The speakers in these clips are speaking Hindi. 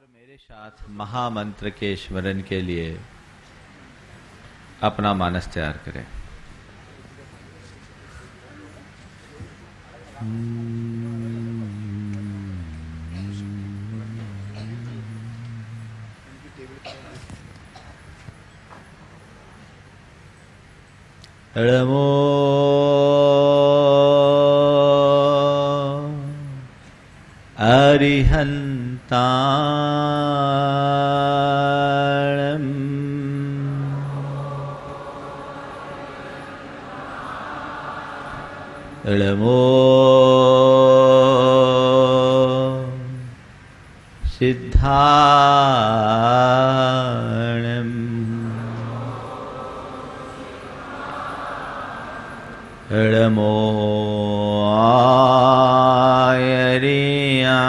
और मेरे साथ महामंत्र के स्मरण के लिए अपना मानस तैयार करें। नमो अरिहन्ताणम् नमो सिद्धाणम् नमो आयर्याणम्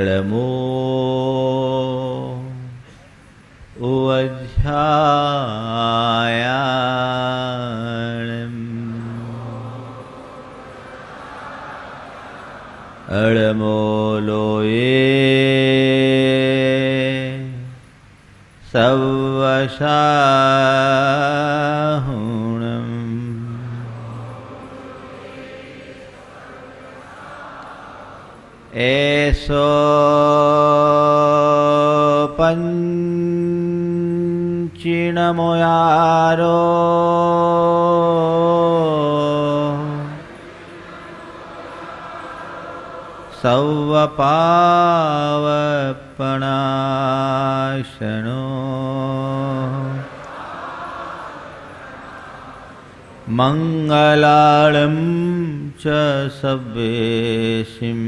नमो उवध्यायाणम् नमो लोये सवशाहुणम् ऐसो पंचिणमुयारो सवपावपणाशनो मंगलालं च सव्येशिं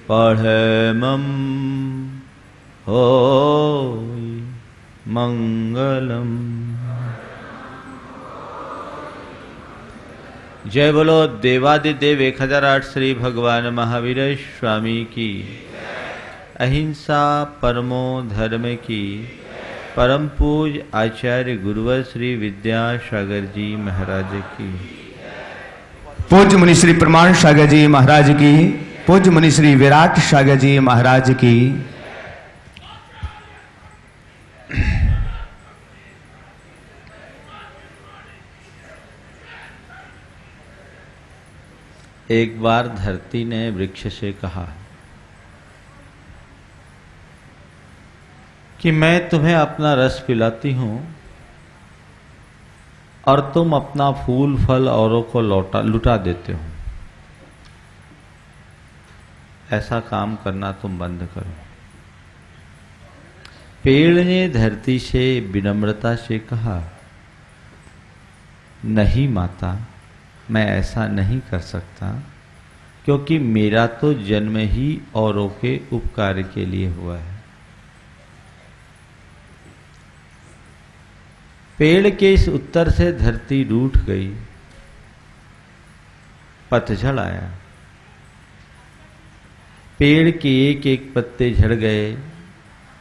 पढ़मं होय मंगलम। जय बोलो देवादिदेव 1008 श्री भगवान महावीर स्वामी की, अहिंसा परमो धर्म की, परम पूज आचार्य गुरुवर श्री विद्यासागर जी महाराज की, पूज्य मुनि श्री प्रमाण सागर जी महाराज की, पूज्य मुनि श्री विराट सागर जी महाराज की। एक बार धरती ने वृक्ष से कहा कि मैं तुम्हें अपना रस पिलाती हूं और तुम अपना फूल फल औरों को लुटा देते हो। ऐसा काम करना तुम बंद करो। पेड़ ने धरती से विनम्रता से कहा, नहीं माता, मैं ऐसा नहीं कर सकता, क्योंकि मेरा तो जन्म ही औरों के उपकार के लिए हुआ है। पेड़ के इस उत्तर से धरती रूठ गई। पतझड़ आया। पेड़ के एक एक पत्ते झड़ गए।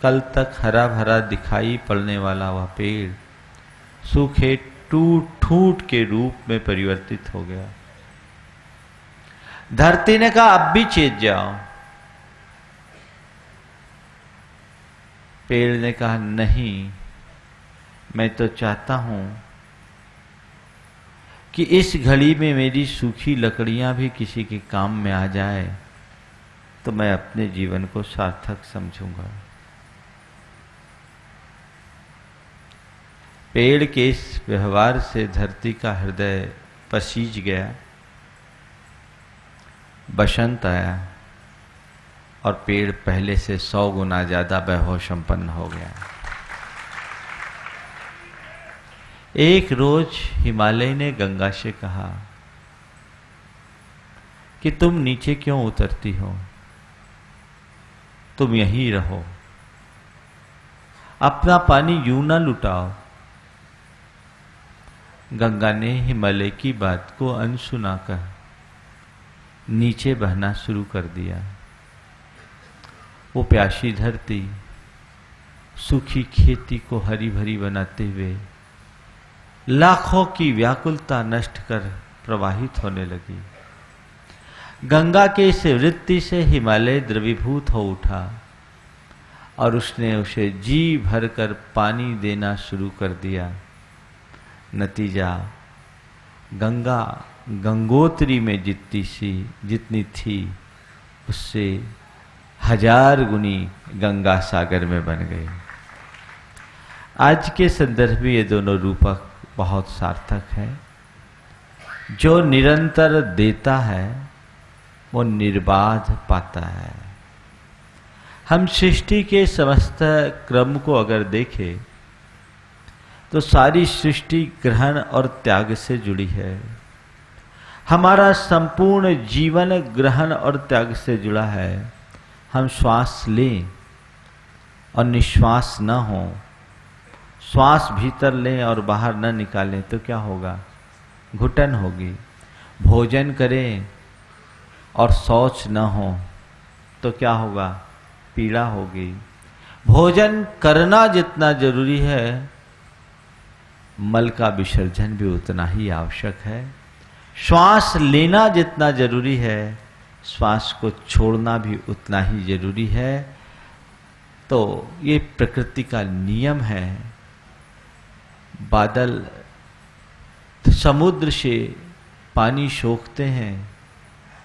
कल तक हरा भरा दिखाई पड़ने वाला वह पेड़ सूखे ठूंठ के रूप में परिवर्तित हो गया। धरती ने कहा, अब भी चेत जाओ। पेड़ ने कहा, नहीं, मैं तो चाहता हूं कि इस घड़ी में मेरी सूखी लकड़ियां भी किसी के काम में आ जाए तो मैं अपने जीवन को सार्थक समझूंगा। पेड़ के इस व्यवहार से धरती का हृदय पसीज गया। बसंत आया और पेड़ पहले से 100 गुना ज्यादा वैभव संपन्न हो गया। एक रोज हिमालय ने गंगा से कहा कि तुम नीचे क्यों उतरती हो, तुम यहीं रहो, अपना पानी यूं ना लुटाओ। गंगा ने हिमालय की बात को अनसुना कर नीचे बहना शुरू कर दिया। वो प्यासी धरती सूखी खेती को हरी भरी बनाते हुए लाखों की व्याकुलता नष्ट कर प्रवाहित होने लगी। गंगा के इस वृत्ति से हिमालय द्रवीभूत हो उठा और उसने उसे जी भरकर पानी देना शुरू कर दिया। नतीजा गंगा गंगोत्री में जितनी थी उससे 1000 गुनी गंगा सागर में बन गई। आज के संदर्भ में ये दोनों रूपक बहुत सार्थक है। जो निरंतर देता है वो निर्बाध पाता है। हम सृष्टि के समस्त क्रम को अगर देखें तो सारी सृष्टि ग्रहण और त्याग से जुड़ी है। हमारा संपूर्ण जीवन ग्रहण और त्याग से जुड़ा है। हम श्वास लें और निश्वास न हो, श्वास भीतर लें और बाहर न निकालें तो क्या होगा? घुटन होगी। भोजन करें और शौच न हो तो क्या होगा? पीड़ा होगी। भोजन करना जितना जरूरी है, मल का विसर्जन भी उतना ही आवश्यक है। श्वास लेना जितना जरूरी है, श्वास को छोड़ना भी उतना ही जरूरी है। तो ये प्रकृति का नियम है। बादल समुद्र से पानी सोखते हैं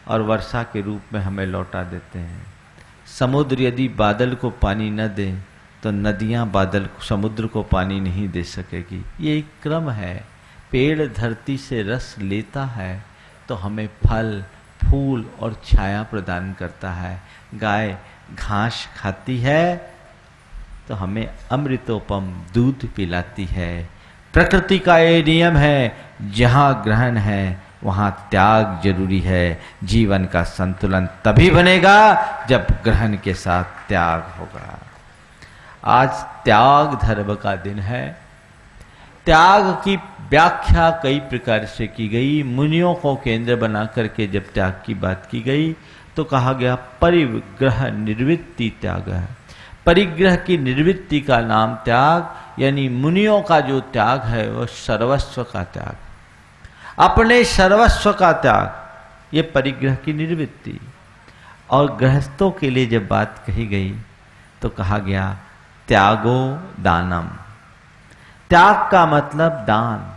और वर्षा के रूप में हमें लौटा देते हैं। समुद्र यदि बादल को पानी न दे तो नदियां समुद्र को पानी नहीं दे सकेगी। ये एक क्रम है। पेड़ धरती से रस लेता है तो हमें फल, फूल और छाया प्रदान करता है। गाय घास खाती है तो हमें अमृतोपम दूध पिलाती है। प्रकृति का ये नियम है, जहाँ ग्रहण है वहाँ त्याग जरूरी है। जीवन का संतुलन तभी बनेगा जब ग्रहण के साथ त्याग होगा। आज त्याग धर्म का दिन है। त्याग की व्याख्या कई प्रकार से की गई। मुनियों को केंद्र बना करके जब त्याग की बात की गई तो कहा गया परिग्रह निर्वृत्ति त्याग है। परिग्रह की निर्वृत्ति का नाम त्याग, यानी मुनियों का जो त्याग है वो सर्वस्व का त्याग, अपने सर्वस्व का त्याग, ये परिग्रह की निर्वृत्ति। और गृहस्थों के लिए जब बात कही गई तो कहा गया त्यागो दानम। त्याग का मतलब दान।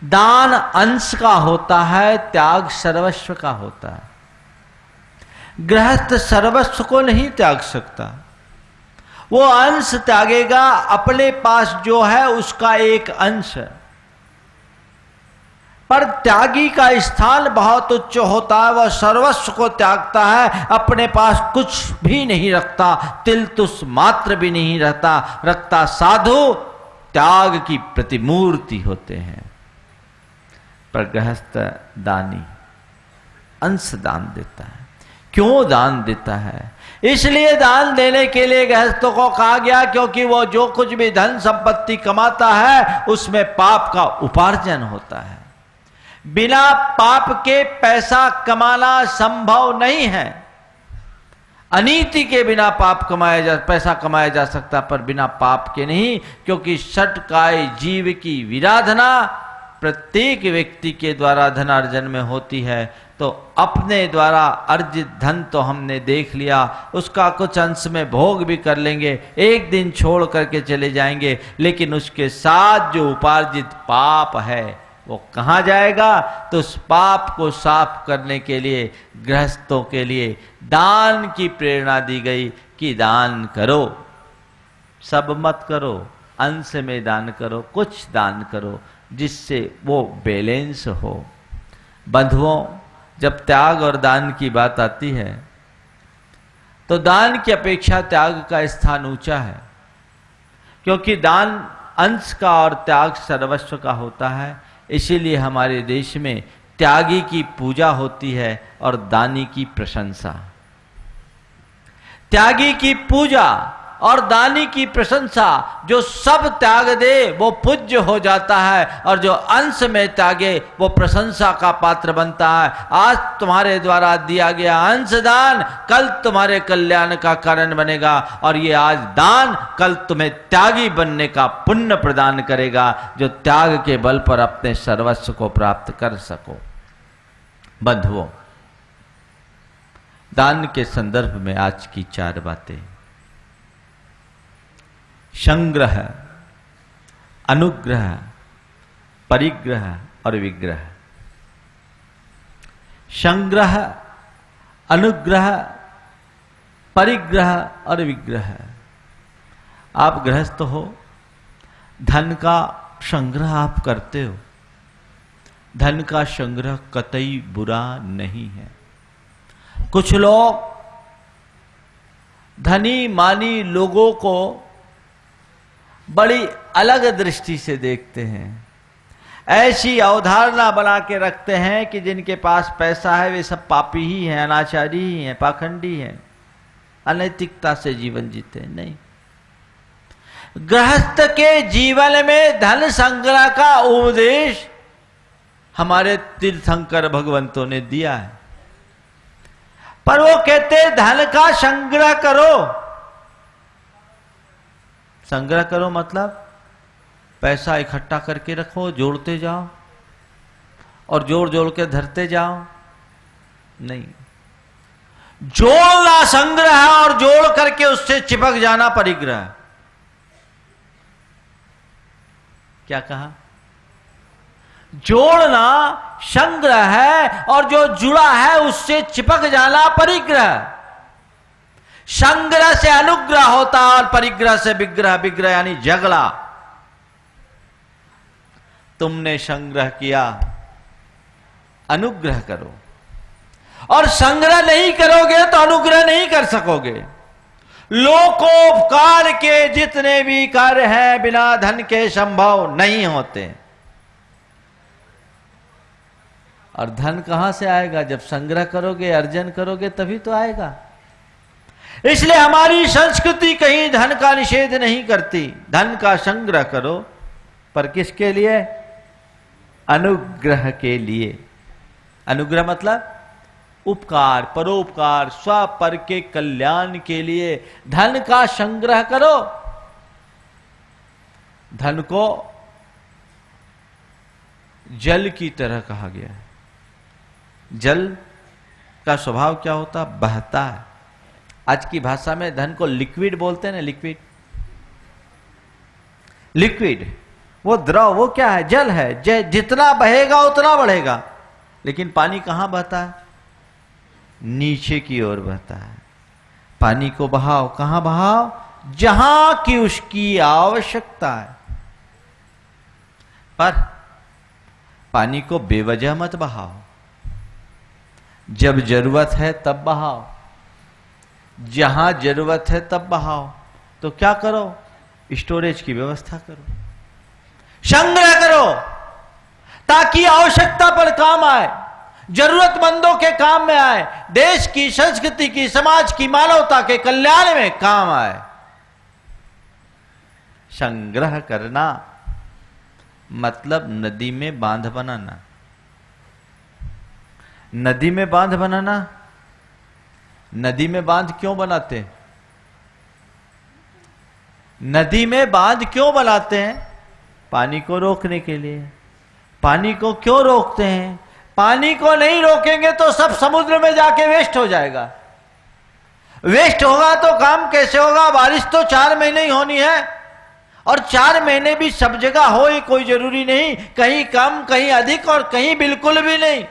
दान अंश का होता है, त्याग सर्वस्व का होता है। गृहस्थ सर्वस्व को नहीं त्याग सकता, वो अंश त्यागेगा। अपने पास जो है उसका एक अंश। पर त्यागी का स्थान बहुत उच्च होता है। वह सर्वस्व को त्यागता है, अपने पास कुछ भी नहीं रखता, तिल तुस मात्र भी नहीं रखता। साधु त्याग की प्रतिमूर्ति होते हैं। पर गृहस्थ दानी अंश दान देता है। क्यों दान देता है? इसलिए दान देने के लिए गृहस्थों को कहा गया क्योंकि वो जो कुछ भी धन संपत्ति कमाता है उसमें पाप का उपार्जन होता है। बिना पाप के पैसा कमाना संभव नहीं है। अनीति के बिना पैसा कमाया जा सकता, पर बिना पाप के नहीं, क्योंकि षटकाय जीव की विराधना प्रत्येक व्यक्ति के द्वारा धनार्जन में होती है। तो अपने द्वारा अर्जित धन तो हमने देख लिया, उसका कुछ अंश में भोग भी कर लेंगे, एक दिन छोड़ करके चले जाएंगे, लेकिन उसके साथ जो उपार्जित पाप है वो कहाँ जाएगा? तो उस पाप को साफ करने के लिए गृहस्थों के लिए दान की प्रेरणा दी गई कि दान करो, सब मत करो, अंश में दान करो, कुछ दान करो, जिससे वो बैलेंस हो। बंधुओं, जब त्याग और दान की बात आती है तो दान की अपेक्षा त्याग का स्थान ऊंचा है, क्योंकि दान अंश का और त्याग सर्वस्व का होता है। इसीलिए हमारे देश में त्यागी की पूजा होती है और दानी की प्रशंसा। त्यागी की पूजा और दानी की प्रशंसा, जो सब त्याग दे वो पूज्य हो जाता है, और जो अंश में त्यागे वो प्रशंसा का पात्र बनता है। आज तुम्हारे द्वारा दिया गया अंशदान कल तुम्हारे कल्याण का कारण बनेगा, और ये आज दान कल तुम्हें त्यागी बनने का पुण्य प्रदान करेगा, जो त्याग के बल पर अपने सर्वस्व को प्राप्त कर सको। बंधुओं, दान के संदर्भ में आज की 4 बातें: संग्रह, अनुग्रह, परिग्रह और विग्रह। संग्रह, अनुग्रह, परिग्रह और विग्रह। आप गृहस्थ हो, धन का संग्रह आप करते हो। धन का संग्रह कतई बुरा नहीं है। कुछ लोग धनी मानी लोगों को बड़ी अलग दृष्टि से देखते हैं, ऐसी अवधारणा बना के रखते हैं कि जिनके पास पैसा है वे सब पापी ही हैं, अनाचारी ही हैं, पाखंडी हैं, अनैतिकता से जीवन जीते हैं। नहीं, गृहस्थ के जीवन में धन संग्रह का उपदेश हमारे तीर्थंकर भगवंतों ने दिया है, पर वो कहते धन का संग्रह करो। संग्रह करो मतलब पैसा इकट्ठा करके रखो, जोड़ते जाओ और जोड़ जोड़ के धरते जाओ। नहीं, जोड़ना संग्रह है और जोड़ करके उससे चिपक जाना परिग्रह। क्या कहा? जोड़ना संग्रह है और जो जुड़ा है उससे चिपक जाना परिग्रह। संग्रह से अनुग्रह होता और परिग्रह से विग्रह। विग्रह यानी झगड़ा। तुमने संग्रह किया, अनुग्रह करो, और संग्रह नहीं करोगे तो अनुग्रह नहीं कर सकोगे। लोकोपकार के जितने भी कार्य हैं बिना धन के संभव नहीं होते। और धन कहां से आएगा? जब संग्रह करोगे, अर्जन करोगे तभी तो आएगा। इसलिए हमारी संस्कृति कहीं धन का निषेध नहीं करती। धन का संग्रह करो, पर किसके लिए? अनुग्रह के लिए। अनुग्रह मतलब उपकार, परोपकार, स्वपर के कल्याण के लिए धन का संग्रह करो। धन को जल की तरह कहा गया है। जल का स्वभाव क्या होता? बहता है। आज की भाषा में धन को लिक्विड बोलते हैं ना, लिक्विड। लिक्विड वो द्रव, वो क्या है? जल है। जितना बहेगा उतना बढ़ेगा। लेकिन पानी कहां बहता है? नीचे की ओर बहता है। पानी को बहाओ, कहां बहाओ? जहां की उसकी आवश्यकता है। पर पानी को बेवजह मत बहाओ। जब जरूरत है तब बहाओ, जहां जरूरत है तब बहाओ। तो क्या करो? स्टोरेज की व्यवस्था करो, संग्रह करो, ताकि आवश्यकता पर काम आए, जरूरतमंदों के काम में आए, देश की, संस्कृति की, समाज की, मानवता के कल्याण में काम आए। संग्रह करना मतलब नदी में बांध बनाना। नदी में बांध बनाना, नदी में बांध क्यों बनाते हैं? नदी में बांध क्यों बनाते हैं? पानी को रोकने के लिए। पानी को क्यों रोकते हैं? पानी को नहीं रोकेंगे तो सब समुद्र में जाके वेस्ट हो जाएगा। वेस्ट होगा तो काम कैसे होगा? बारिश तो 4 महीने ही होनी है, और 4 महीने भी सब जगह हो ये कोई जरूरी नहीं। कहीं कम, कहीं अधिक और कहीं बिल्कुल भी नहीं।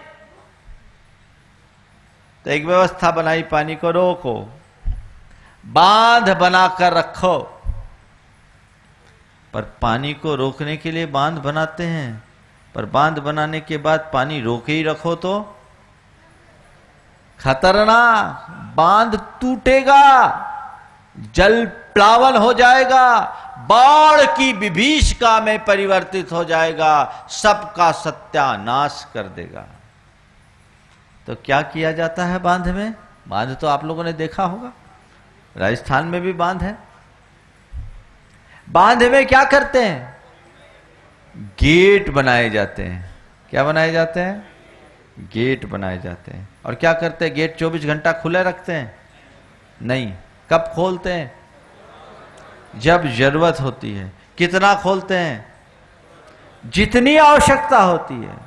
तो एक व्यवस्था बनाई, पानी को रोको, बांध बनाकर रखो। पर पानी को रोकने के लिए बांध बनाते हैं, पर बांध बनाने के बाद पानी रोके ही रखो तो खतरनाक। बांध टूटेगा, जल प्लावन हो जाएगा, बाढ़ की विभीषिका में परिवर्तित हो जाएगा, सबका सत्यानाश कर देगा। तो क्या किया जाता है बांध में? बांध तो आप लोगों ने देखा होगा, राजस्थान में भी बांध है, बांध में क्या करते हैं? गेट बनाए जाते हैं। क्या बनाए जाते हैं? गेट बनाए जाते हैं। और क्या करते हैं? गेट 24 घंटा खुले रखते हैं? नहीं। कब खोलते हैं? जब जरूरत होती है। कितना खोलते हैं? जितनी आवश्यकता होती है।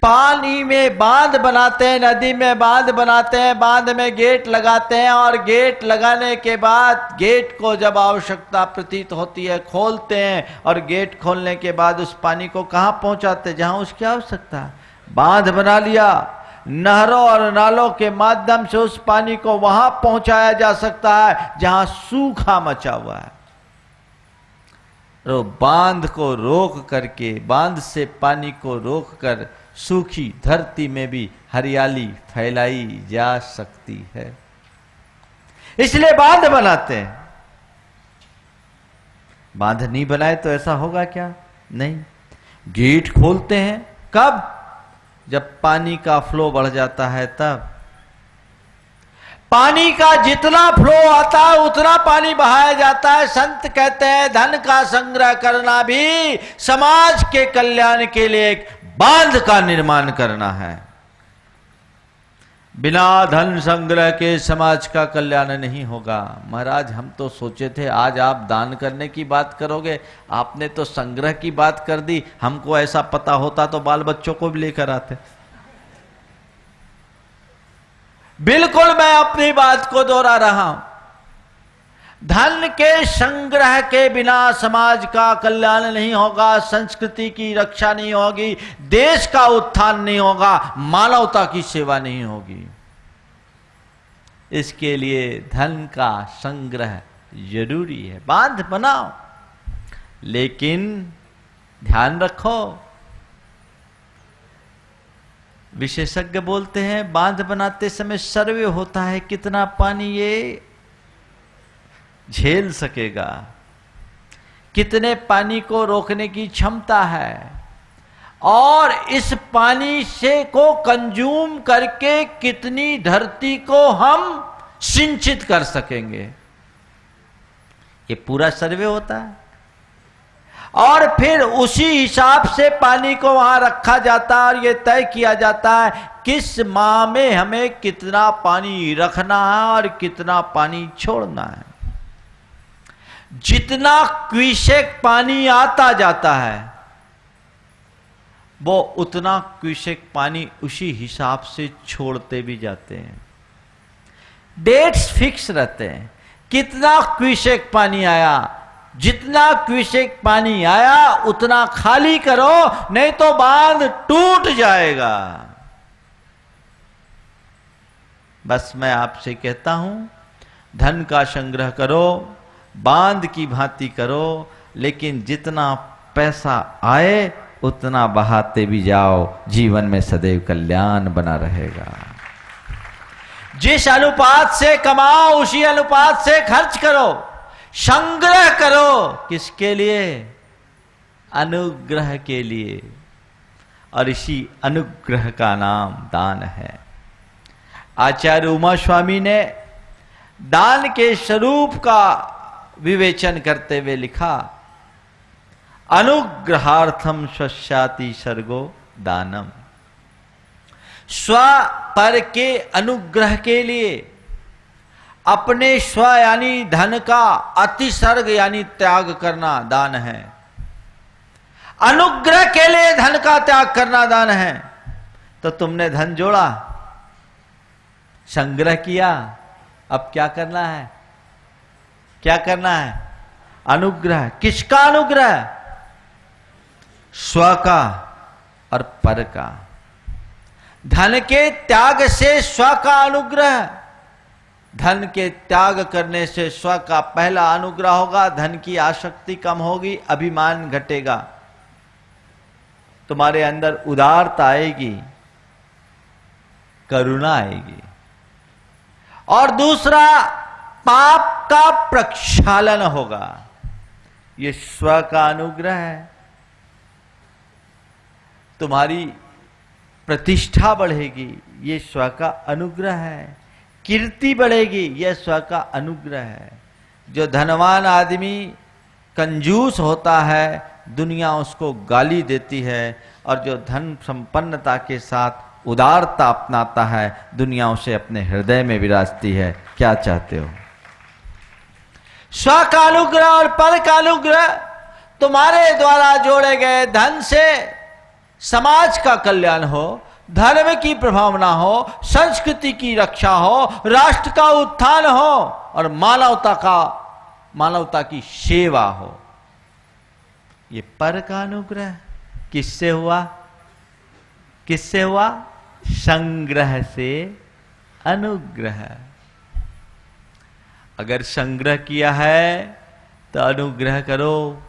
पानी में बांध बनाते हैं, नदी में बांध बनाते हैं, बांध में गेट लगाते हैं, और गेट लगाने के बाद गेट को जब आवश्यकता प्रतीत होती है खोलते हैं, और गेट खोलने के बाद उस पानी को कहां पहुंचाते हैं? जहां उसकी आवश्यकता है। बांध बना लिया, नहरों और नालों के माध्यम से उस पानी को वहां पहुंचाया जा सकता है जहां सूखा मचा हुआ है। तो बांध को रोक करके, बांध से पानी को रोक कर सूखी धरती में भी हरियाली फैलाई जा सकती है। इसलिए बांध बनाते हैं। बांध नहीं बनाए तो ऐसा होगा क्या? नहीं। गेट खोलते हैं कब? जब पानी का फ्लो बढ़ जाता है तब। पानी का जितना फ्लो आता है उतना पानी बहाया जाता है। संत कहते हैं धन का संग्रह करना भी समाज के कल्याण के लिए एक बांध का निर्माण करना है। बिना धन संग्रह के समाज का कल्याण नहीं होगा। महाराज हम तो सोचे थे आज आप दान करने की बात करोगे, आपने तो संग्रह की बात कर दी। हमको ऐसा पता होता तो बाल बच्चों को भी लेकर आते। बिल्कुल मैं अपनी बात को दोहरा रहा हूं। धन के संग्रह के बिना समाज का कल्याण नहीं होगा, संस्कृति की रक्षा नहीं होगी, देश का उत्थान नहीं होगा, मानवता की सेवा नहीं होगी। इसके लिए धन का संग्रह जरूरी है। बांध बनाओ, लेकिन ध्यान रखो, विशेषज्ञ बोलते हैं बांध बनाते समय सर्वे होता है कितना पानी ये झेल सकेगा, कितने पानी को रोकने की क्षमता है, और इस पानी से को कंज्यूम करके कितनी धरती को हम सिंचित कर सकेंगे। ये पूरा सर्वे होता है, और फिर उसी हिसाब से पानी को वहां रखा जाता है, और ये तय किया जाता है किस माह में हमें कितना पानी रखना है और कितना पानी छोड़ना है। जितना क्यूसेक पानी आता जाता है वो उतना क्यूसेक पानी उसी हिसाब से छोड़ते भी जाते हैं। डेट्स फिक्स रहते हैं, कितना क्यूसेक पानी आया, जितना क्यूसेक पानी आया उतना खाली करो, नहीं तो बांध टूट जाएगा। बस मैं आपसे कहता हूं धन का संग्रह करो, बांध की भांति करो, लेकिन जितना पैसा आए उतना बहाते भी जाओ, जीवन में सदैव कल्याण बना रहेगा। जिस अनुपात से कमाओ उसी अनुपात से खर्च करो, संग्रह करो। किसके लिए? अनुग्रह के लिए, और इसी अनुग्रह का नाम दान है। आचार्य उमा स्वामी ने दान के स्वरूप का विवेचन करते हुए लिखा, अनुग्रहार्थम स्वस्याति सर्गो दानम। स्व पर के अनुग्रह के लिए अपने स्व यानी धन का अतिसर्ग यानी त्याग करना दान है। अनुग्रह के लिए धन का त्याग करना दान है। तो तुमने धन जोड़ा, संग्रह किया, अब क्या करना है? क्या करना है? अनुग्रह। किसका अनुग्रह? स्व का और पर का। धन के त्याग से स्व का अनुग्रह, धन के त्याग करने से स्व का पहला अनुग्रह होगा। धन की आसक्ति कम होगी, अभिमान घटेगा, तुम्हारे अंदर उदारता आएगी, करुणा आएगी। और दूसरा, पाप का प्रक्षालन होगा। ये स्व का अनुग्रह है। तुम्हारी प्रतिष्ठा बढ़ेगी, ये स्व का अनुग्रह है। कीर्ति बढ़ेगी, यह स्व का अनुग्रह है। जो धनवान आदमी कंजूस होता है दुनिया उसको गाली देती है, और जो धन संपन्नता के साथ उदारता अपनाता है दुनिया उसे अपने हृदय में विराजती है। क्या चाहते हो? स्व का अनुग्रह और पर का अनुग्रह, तुम्हारे द्वारा जोड़े गए धन से समाज का कल्याण हो, धर्म की प्रभावना हो, संस्कृति की रक्षा हो, राष्ट्र का उत्थान हो और मानवता की सेवा हो। ये पर का अनुग्रह किससे हुआ? किससे हुआ? संग्रह से अनुग्रह। अगर संग्रह किया है तो अनुग्रह करो,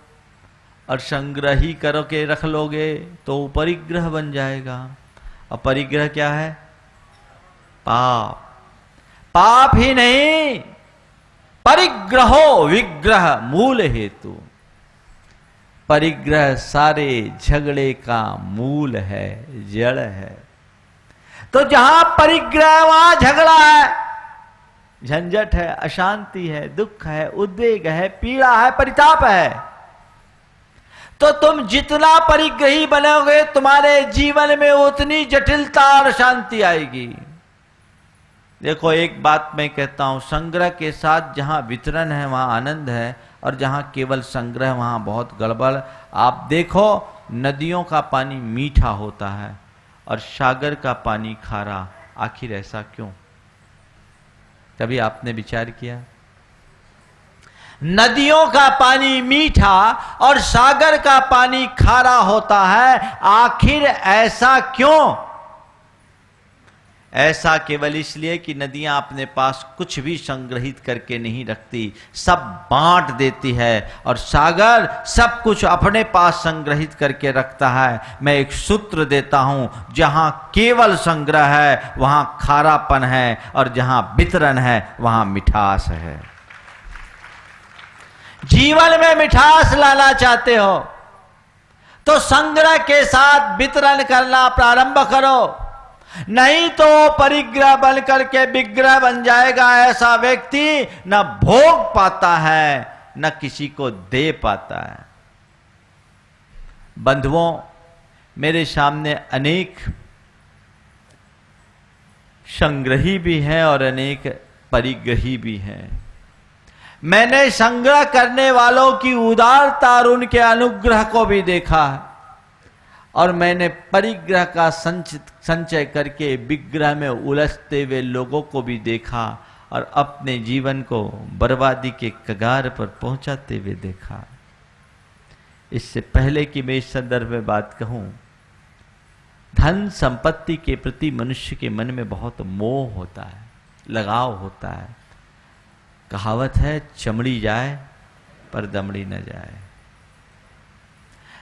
और संग्रह ही करो के रख लोगे तो परिग्रह बन जाएगा। और परिग्रह क्या है? पाप। पाप ही नहीं, परिग्रहो विग्रह मूल हेतु। परिग्रह सारे झगड़े का मूल है, जड़ है। तो जहां परिग्रह वहां झगड़ा है, झंझट है, अशांति है, दुख है, उद्वेग है, पीड़ा है, परिताप है। तो तुम जितना परिग्रही बनोगे तुम्हारे जीवन में उतनी जटिलता और शांति आएगी। देखो, एक बात मैं कहता हूं, संग्रह के साथ जहां वितरण है वहां आनंद है, और जहां केवल संग्रह वहां बहुत गड़बड़। आप देखो, नदियों का पानी मीठा होता है और सागर का पानी खारा। आखिर ऐसा क्यों? कभी आपने विचार किया? नदियों का पानी मीठा और सागर का पानी खारा होता है, आखिर ऐसा क्यों? ऐसा केवल इसलिए कि नदियां अपने पास कुछ भी संग्रहित करके नहीं रखती, सब बांट देती है, और सागर सब कुछ अपने पास संग्रहित करके रखता है। मैं एक सूत्र देता हूं, जहां केवल संग्रह है वहां खारापन है, और जहां वितरण है वहां मिठास है। जीवन में मिठास लाना चाहते हो तो संग्रह के साथ वितरण करना प्रारंभ करो, नहीं तो परिग्रह बन करके विग्रह बन जाएगा। ऐसा व्यक्ति न भोग पाता है न किसी को दे पाता है। बंधुओं, मेरे सामने अनेक संग्रही भी हैं और अनेक परिग्रही भी हैं। मैंने संग्रह करने वालों की उदारता और उनके अनुग्रह को भी देखा है, और मैंने परिग्रह का संचय करके विग्रह में उलझते हुए लोगों को भी देखा, और अपने जीवन को बर्बादी के कगार पर पहुंचाते हुए देखा। इससे पहले कि मैं इस संदर्भ में बात कहूं, धन संपत्ति के प्रति मनुष्य के मन में बहुत मोह होता है, लगाव होता है। कहावत है, चमड़ी जाए पर दमड़ी न जाए।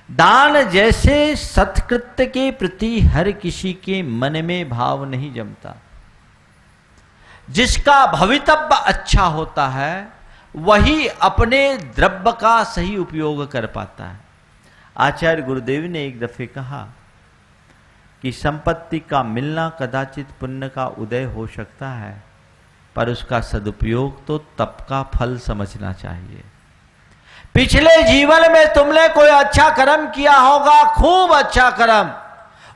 दान जैसे सत्कृत्य के प्रति हर किसी के मन में भाव नहीं जमता। जिसका भवितव्य अच्छा होता है वही अपने द्रव्य का सही उपयोग कर पाता है। आचार्य गुरुदेव ने एक दफे कहा कि संपत्ति का मिलना कदाचित पुण्य का उदय हो सकता है, पर उसका सदुपयोग तो तप का फल समझना चाहिए। पिछले जीवन में तुमने कोई अच्छा कर्म किया होगा, खूब अच्छा कर्म,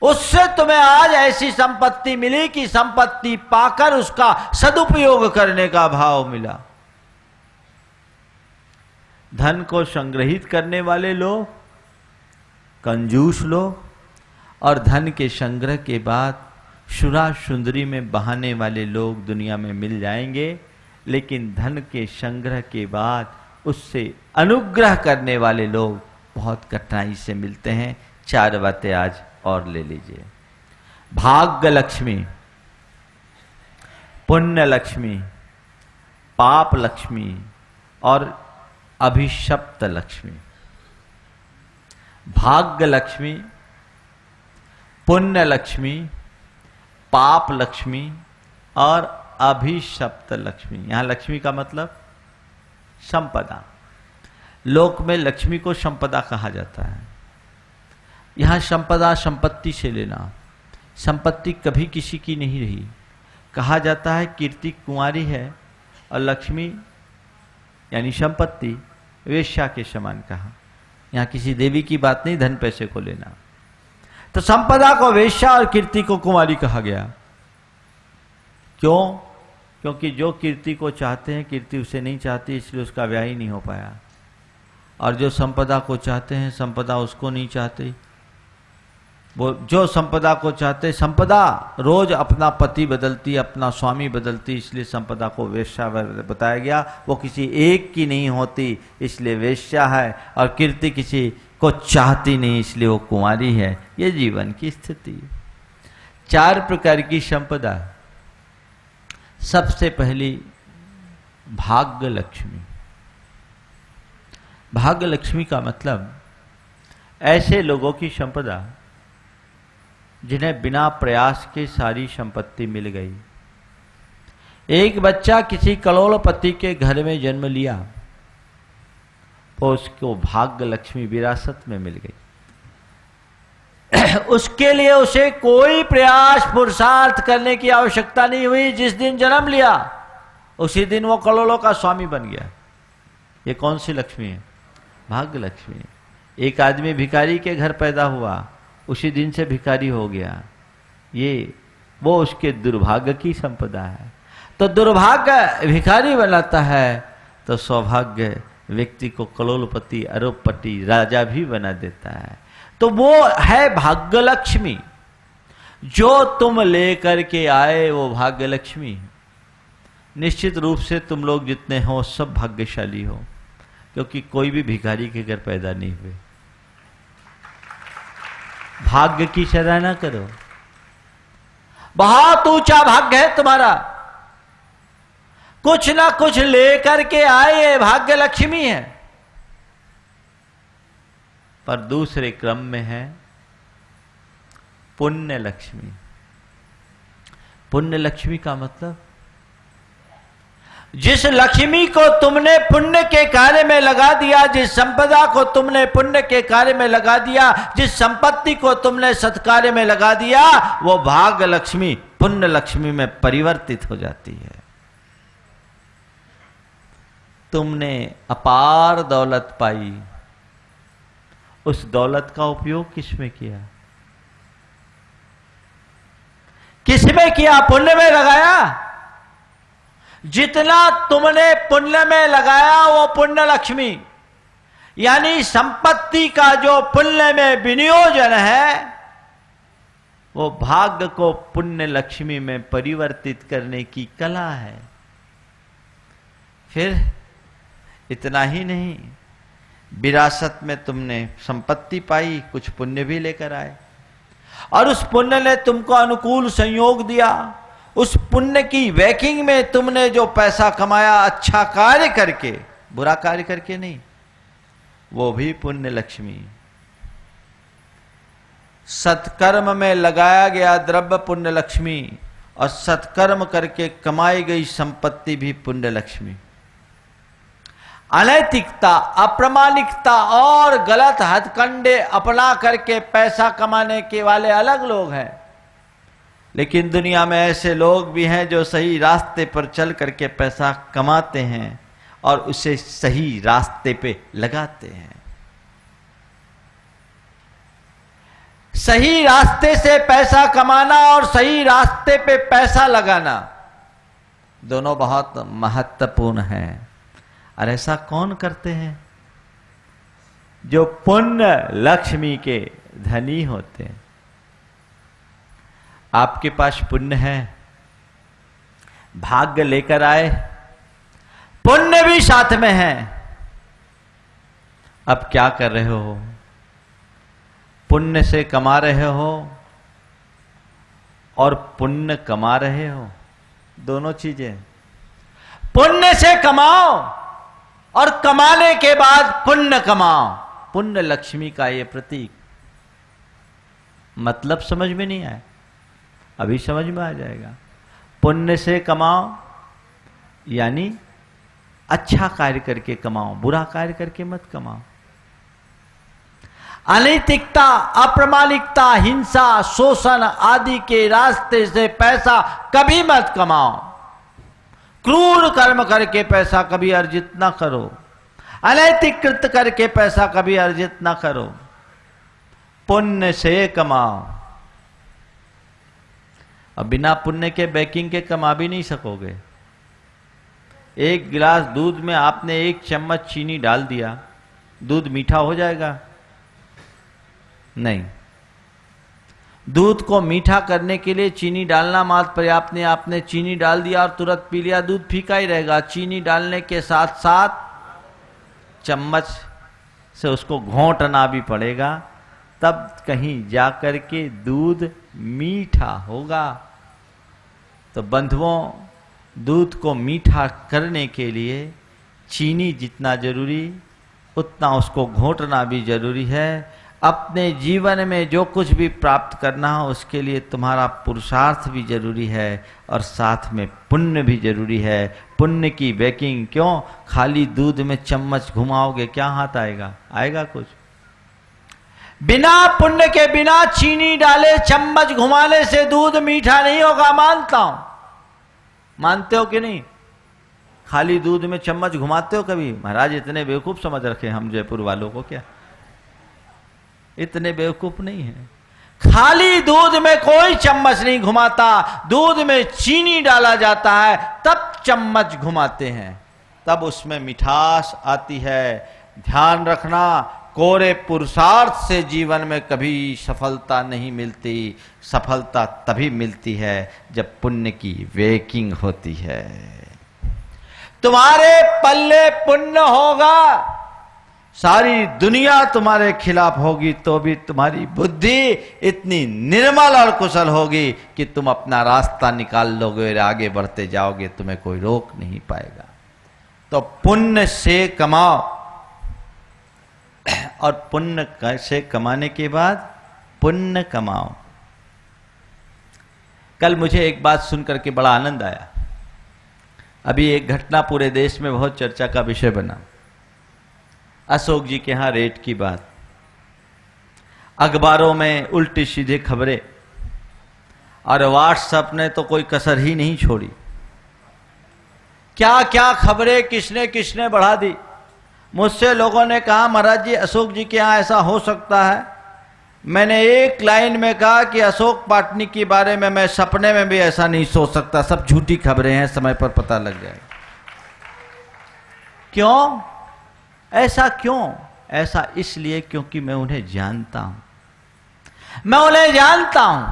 उससे तुम्हें आज ऐसी संपत्ति मिली कि संपत्ति पाकर उसका सदुपयोग करने का भाव मिला। धन को संग्रहित करने वाले लोग कंजूस लोग, और धन के संग्रह के बाद शुरा सुंदरी में बहाने वाले लोग दुनिया में मिल जाएंगे, लेकिन धन के संग्रह के बाद उससे अनुग्रह करने वाले लोग बहुत कठिनाई से मिलते हैं। 4 बातें आज और ले लीजिए। भाग्य लक्ष्मी, पुण्य लक्ष्मी, पाप लक्ष्मी और अभिशप्त लक्ष्मी। भाग्य लक्ष्मी, पुण्य लक्ष्मी, पाप लक्ष्मी और अभिशप्त लक्ष्मी। यहां लक्ष्मी का मतलब संपदा। लोक में लक्ष्मी को संपदा कहा जाता है। यहां संपदा संपत्ति से लेना, संपत्ति कभी किसी की नहीं रही। कहा जाता है कीर्ति कुंवारी है और लक्ष्मी यानी संपत्ति वेश्या के समान कहा। यहाँ किसी देवी की बात नहीं, धन पैसे को लेना। तो संपदा को वेश्या और कीर्ति को कुमारी कहा गया। क्यों? क्योंकि जो कीर्ति को चाहते हैं, कीर्ति उसे नहीं चाहती, इसलिए उसका ब्याह ही नहीं हो पाया। और जो संपदा को चाहते हैं, संपदा उसको नहीं चाहती। वो जो संपदा को चाहते, संपदा रोज अपना पति बदलती, अपना स्वामी बदलती, इसलिए संपदा को वेश्या बताया गया। वो किसी एक की नहीं होती, इसलिए वेश्या है। और कीर्ति किसी को चाहती नहीं, इसलिए वो कुंवारी है। ये जीवन की स्थिति है। 4 प्रकार की संपदा। सबसे पहली भाग्य लक्ष्मी। भाग्य लक्ष्मी का मतलब ऐसे लोगों की संपदा जिन्हें बिना प्रयास के सारी संपत्ति मिल गई। एक बच्चा किसी करोड़पति के घर में जन्म लिया, तो उसको भाग्य लक्ष्मी विरासत में मिल गई। उसके लिए उसे कोई प्रयास पुरुषार्थ करने की आवश्यकता नहीं हुई। जिस दिन जन्म लिया उसी दिन वो करोड़ों का स्वामी बन गया। ये कौन सी लक्ष्मी है? भाग्य लक्ष्मी। एक आदमी भिखारी के घर पैदा हुआ, उसी दिन से भिखारी हो गया। वो उसके दुर्भाग्य की संपदा है। तो दुर्भाग्य भिखारी बनाता है, तो सौभाग्य व्यक्ति को करोड़पति, अरबपति, राजा भी बना देता है। तो वो है भाग्य लक्ष्मी। जो तुम लेकर के आए वो भाग्य लक्ष्मी। निश्चित रूप से तुम लोग जितने हो सब भाग्यशाली हो, क्योंकि कोई भी भिखारी के घर पैदा नहीं हुए। भाग्य की सराहना करो। बहुत ऊंचा भाग्य है तुम्हारा। कुछ ना कुछ लेकर के आए, भाग्य लक्ष्मी है। पर दूसरे क्रम में है पुण्य लक्ष्मी। पुण्य लक्ष्मी का मतलब जिस लक्ष्मी को तुमने पुण्य के कार्य में लगा दिया, जिस संपदा को तुमने पुण्य के कार्य में लगा दिया, जिस संपत्ति को तुमने सत्कार्य में लगा दिया, वो भाग्य लक्ष्मी पुण्य लक्ष्मी में परिवर्तित हो जाती है। तुमने अपार दौलत पाई, उस दौलत का उपयोग किसमें किया? किसमें किया? पुण्य में लगाया। जितना तुमने पुण्य में लगाया वो पुण्य लक्ष्मी, यानी संपत्ति का जो पुण्य में विनियोजन है, वो भाग्य को पुण्य लक्ष्मी में परिवर्तित करने की कला है। फिर इतना ही नहीं, विरासत में तुमने संपत्ति पाई, कुछ पुण्य भी लेकर आए, और उस पुण्य ने तुमको अनुकूल संयोग दिया। उस पुण्य की वैकिंग में तुमने जो पैसा कमाया, अच्छा कार्य करके, बुरा कार्य करके नहीं, वो भी पुण्य लक्ष्मी। सत्कर्म में लगाया गया द्रव्य पुण्य लक्ष्मी, और सत्कर्म करके कमाई गई संपत्ति भी पुण्य लक्ष्मी। अनैतिकता, अप्रामाणिकता और गलत हथकंडे अपना करके पैसा कमाने के वाले अलग लोग हैं, लेकिन दुनिया में ऐसे लोग भी हैं जो सही रास्ते पर चल करके पैसा कमाते हैं और उसे सही रास्ते पे लगाते हैं। सही रास्ते से पैसा कमाना और सही रास्ते पे पैसा लगाना दोनों बहुत महत्वपूर्ण हैं। और ऐसा कौन करते हैं? जो पुण्य लक्ष्मी के धनी होते हैं। आपके पास पुण्य है, भाग्य लेकर आए, पुण्य भी साथ में है। अब क्या कर रहे हो? पुण्य से कमा रहे हो और पुण्य कमा रहे हो, दोनों चीजें। पुण्य से कमाओ और कमाने के बाद पुण्य कमाओ। पुण्य लक्ष्मी का ये प्रतीक। मतलब समझ में नहीं आया? अभी समझ में आ जाएगा। पुण्य से कमाओ यानी अच्छा कार्य करके कमाओ, बुरा कार्य करके मत कमाओ। अनैतिकता, अप्रामाणिकता, हिंसा, शोषण आदि के रास्ते से पैसा कभी मत कमाओ। क्रूर कर्म करके पैसा कभी अर्जित ना करो। अनैतिक कृत्य करके पैसा कभी अर्जित ना करो, पुण्य से कमाओ। और बिना पुण्य के बेकिंग के कमा भी नहीं सकोगे। एक गिलास दूध में आपने 1 चम्मच चीनी डाल दिया, दूध मीठा हो जाएगा? नहीं। दूध को मीठा करने के लिए चीनी डालना मात्र पर्याप्त नहीं। आपने चीनी डाल दिया और तुरंत पी लिया, दूध फीका ही रहेगा। चीनी डालने के साथ साथ चम्मच से उसको घोंटना भी पड़ेगा, तब कहीं जाकर के दूध मीठा होगा। तो बंधुओं, दूध को मीठा करने के लिए चीनी जितना जरूरी उतना उसको घोंटना भी जरूरी है। अपने जीवन में जो कुछ भी प्राप्त करना हो उसके लिए तुम्हारा पुरुषार्थ भी जरूरी है और साथ में पुण्य भी जरूरी है। पुण्य की बेकिंग क्यों? खाली दूध में चम्मच घुमाओगे क्या हाथ आएगा? आएगा कुछ? बिना पुण्य के, बिना चीनी डाले चम्मच घुमाने से दूध मीठा नहीं होगा, मानता हूं। मानते हो कि नहीं? खाली दूध में चम्मच घुमाते हो कभी? महाराज इतने बेवकूफ समझ रखे हम जयपुर वालों को क्या? इतने बेवकूफ नहीं है। खाली दूध में कोई चम्मच नहीं घुमाता, दूध में चीनी डाला जाता है तब चम्मच घुमाते हैं, तब उसमें मिठास आती है। ध्यान रखना, कोरे पुरुषार्थ से जीवन में कभी सफलता नहीं मिलती। सफलता तभी मिलती है जब पुण्य की वेकिंग होती है। तुम्हारे पल्ले पुण्य होगा, सारी दुनिया तुम्हारे खिलाफ होगी तो भी तुम्हारी बुद्धि इतनी निर्मल और कुशल होगी कि तुम अपना रास्ता निकाल लोगे और आगे बढ़ते जाओगे, तुम्हें कोई रोक नहीं पाएगा। तो पुण्य से कमाओ, और पुण्य से कमाने के बाद पुण्य कमाओ। कल मुझे एक बात सुनकर के बड़ा आनंद आया। अभी एक घटना पूरे देश में बहुत चर्चा का विषय बना। अशोक जी के यहां रेट की बात, अखबारों में उल्टी सीधे खबरें, और व्हाट्सएप ने तो कोई कसर ही नहीं छोड़ी। क्या क्या खबरें किसने किसने बढ़ा दी। मुझसे लोगों ने कहा महाराज जी अशोक जी के यहां ऐसा हो सकता है। मैंने एक लाइन में कहा कि अशोक पाटनी के बारे में मैं सपने में भी ऐसा नहीं सोच सकता, सब झूठी खबरें हैं, समय पर पता लग जाएगा। क्यों? ऐसा क्यों? ऐसा इसलिए क्योंकि मैं उन्हें जानता हूं, मैं उन्हें जानता हूं।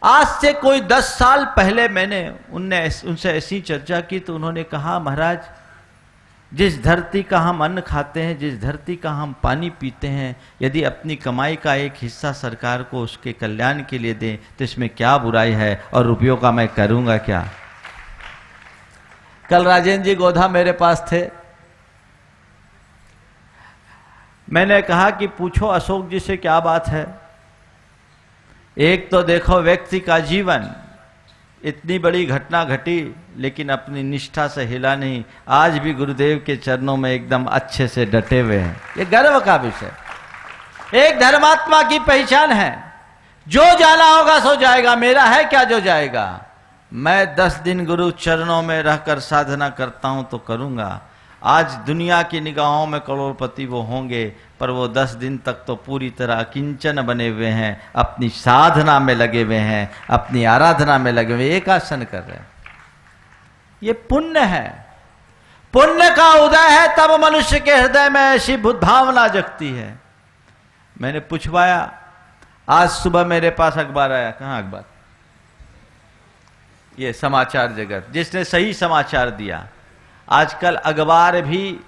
आज से कोई 10 साल पहले मैंने उनसे ऐसी चर्चा की तो उन्होंने कहा महाराज जिस धरती का हम अन्न खाते हैं, जिस धरती का हम पानी पीते हैं, यदि अपनी कमाई का एक हिस्सा सरकार को उसके कल्याण के लिए दें तो इसमें क्या बुराई है, और रुपयों का मैं करूंगा क्या। कल राजेंद्र जी गोधा मेरे पास थे। मैंने कहा कि पूछो अशोक जी से क्या बात है। एक तो देखो व्यक्ति का जीवन, इतनी बड़ी घटना घटी लेकिन अपनी निष्ठा से हिला नहीं, आज भी गुरुदेव के चरणों में एकदम अच्छे से डटे हुए हैं। ये गर्व का विषय, एक धर्मात्मा की पहचान है। जो जाना होगा सो जाएगा, मेरा है क्या जो जाएगा। मैं 10 दिन गुरु चरणों में रहकर साधना करता हूं तो करूंगा। आज दुनिया की निगाहों में करोड़पति वो होंगे, पर वो 10 दिन तक तो पूरी तरह किंचन बने हुए हैं, अपनी साधना में लगे हुए हैं, अपनी आराधना में लगे हुए, एक आसन कर रहे हैं। ये पुण्य है। पुण्य का उदय है तब मनुष्य के हृदय में ऐसी बुद्ध भावना जगती है। मैंने पूछवाया, आज सुबह मेरे पास अखबार आया। कहाँ अखबार? ये समाचार जगत, जिसने सही समाचार दिया। आजकल अखबार भी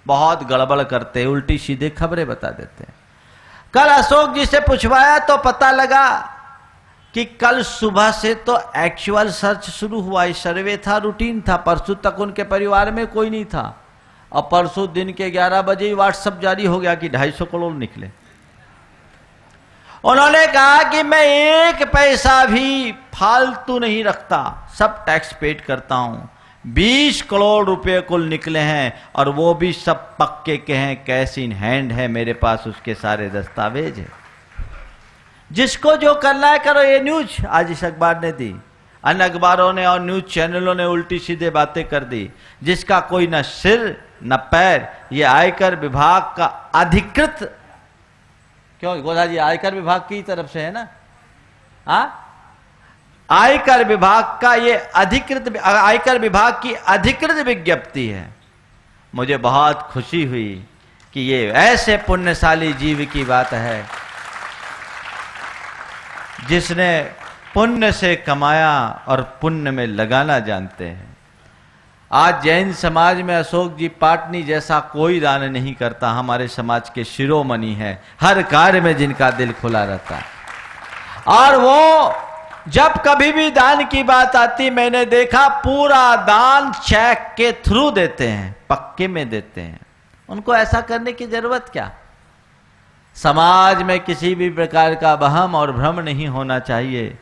बहुत गड़बड़ करते, उल्टी सीधे खबरें बता देते हैं। कल अशोक जी से पूछवाया तो पता लगा कि कल सुबह से तो एक्चुअल सर्च शुरू हुआ, सर्वे था, रूटीन था। परसों तक उनके परिवार में कोई नहीं था, और परसों दिन के 11 बजे ही व्हाट्सएप जारी हो गया कि 250 करोड़ निकले। उन्होंने कहा कि मैं 1 पैसा भी फालतू नहीं रखता, सब टैक्स पेड करता हूं। 20 करोड़ रुपए कुल निकले हैं, और वो भी सब पक्के के हैं, कैश इन हैंड है मेरे पास, उसके सारे दस्तावेज है। जिसको जो करना है करो। ये न्यूज आज इस अखबार ने दी। अन्य अखबारों ने और न्यूज चैनलों ने उल्टी सीधे बातें कर दी, जिसका कोई न सिर न पैर। ये आयकर विभाग का अधिकृत, क्यों गोधा जी आयकर विभाग की तरफ से है ना, आयकर विभाग का ये अधिकृत, आयकर विभाग की अधिकृत विज्ञप्ति है। मुझे बहुत खुशी हुई कि ये ऐसे पुण्यशाली जीव की बात है जिसने पुण्य से कमाया और पुण्य में लगाना जानते हैं। आज जैन समाज में अशोक जी पाटनी जैसा कोई दान नहीं करता, हमारे समाज के शिरोमणि हैं, हर कार्य में जिनका दिल खुला रहता है। और वो जब कभी भी दान की बात आती, मैंने देखा पूरा दान चेक के थ्रू देते हैं, पक्के में देते हैं। उनको ऐसा करने की जरूरत क्या? समाज में किसी भी प्रकार का वहम और भ्रम नहीं होना चाहिए।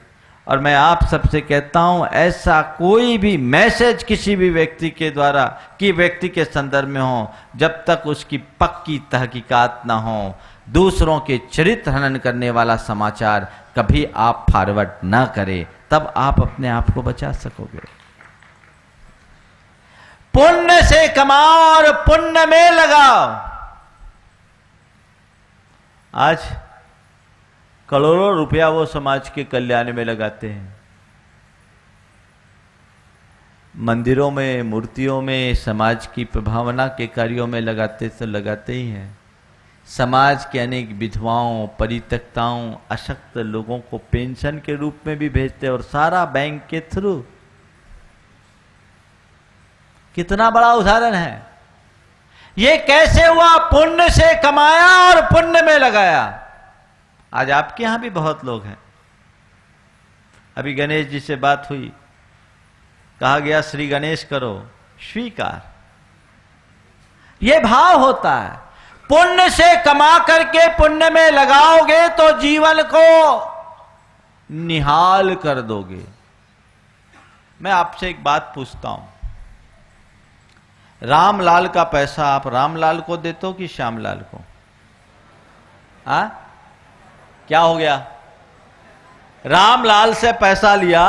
और मैं आप सबसे कहता हूं, ऐसा कोई भी मैसेज किसी भी व्यक्ति के द्वारा कि व्यक्ति के संदर्भ में हो, जब तक उसकी पक्की तहकीकात ना हो, दूसरों के चरित्र हनन करने वाला समाचार कभी आप फॉरवर्ड ना करें, तब आप अपने आप को बचा सकोगे। पुण्य से कमाओ और पुण्य में लगाओ। आज करोड़ों रुपया वो समाज के कल्याण में लगाते हैं, मंदिरों में, मूर्तियों में, समाज की प्रभावना के कार्यों में लगाते तो लगाते ही हैं। समाज के अनेक विधवाओं, परित्यक्ताओं, अशक्त लोगों को पेंशन के रूप में भी भेजते, और सारा बैंक के थ्रू। कितना बड़ा उदाहरण है। ये कैसे हुआ? पुण्य से कमाया और पुण्य में लगाया। आज आपके यहां भी बहुत लोग हैं। अभी गणेश जी से बात हुई, कहा गया श्री गणेश करो, स्वीकार। ये भाव होता है। पुण्य से कमा करके पुण्य में लगाओगे तो जीवन को निहाल कर दोगे। मैं आपसे एक बात पूछता हूं, रामलाल का पैसा आप रामलाल को देते हो कि श्यामलाल को? क्या हो गया? रामलाल से पैसा लिया,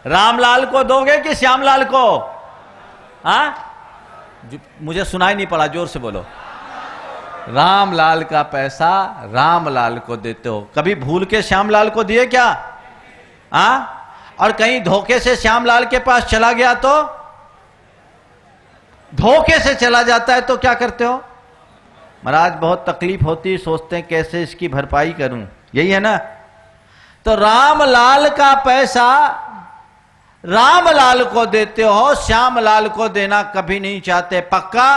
रामलाल को दोगे कि श्यामलाल को? मुझे सुनाई नहीं पड़ा, जोर से बोलो। रामलाल का पैसा रामलाल को देते हो। कभी भूल के श्यामलाल को दिए क्या? और कहीं धोखे से श्यामलाल के पास चला गया तो? धोखे से चला जाता है तो क्या करते हो? महाराज बहुत तकलीफ होती, सोचते हैं कैसे इसकी भरपाई करूं, यही है ना? तो रामलाल का पैसा रामलाल को देते हो, श्यामलाल को देना कभी नहीं चाहते, पक्का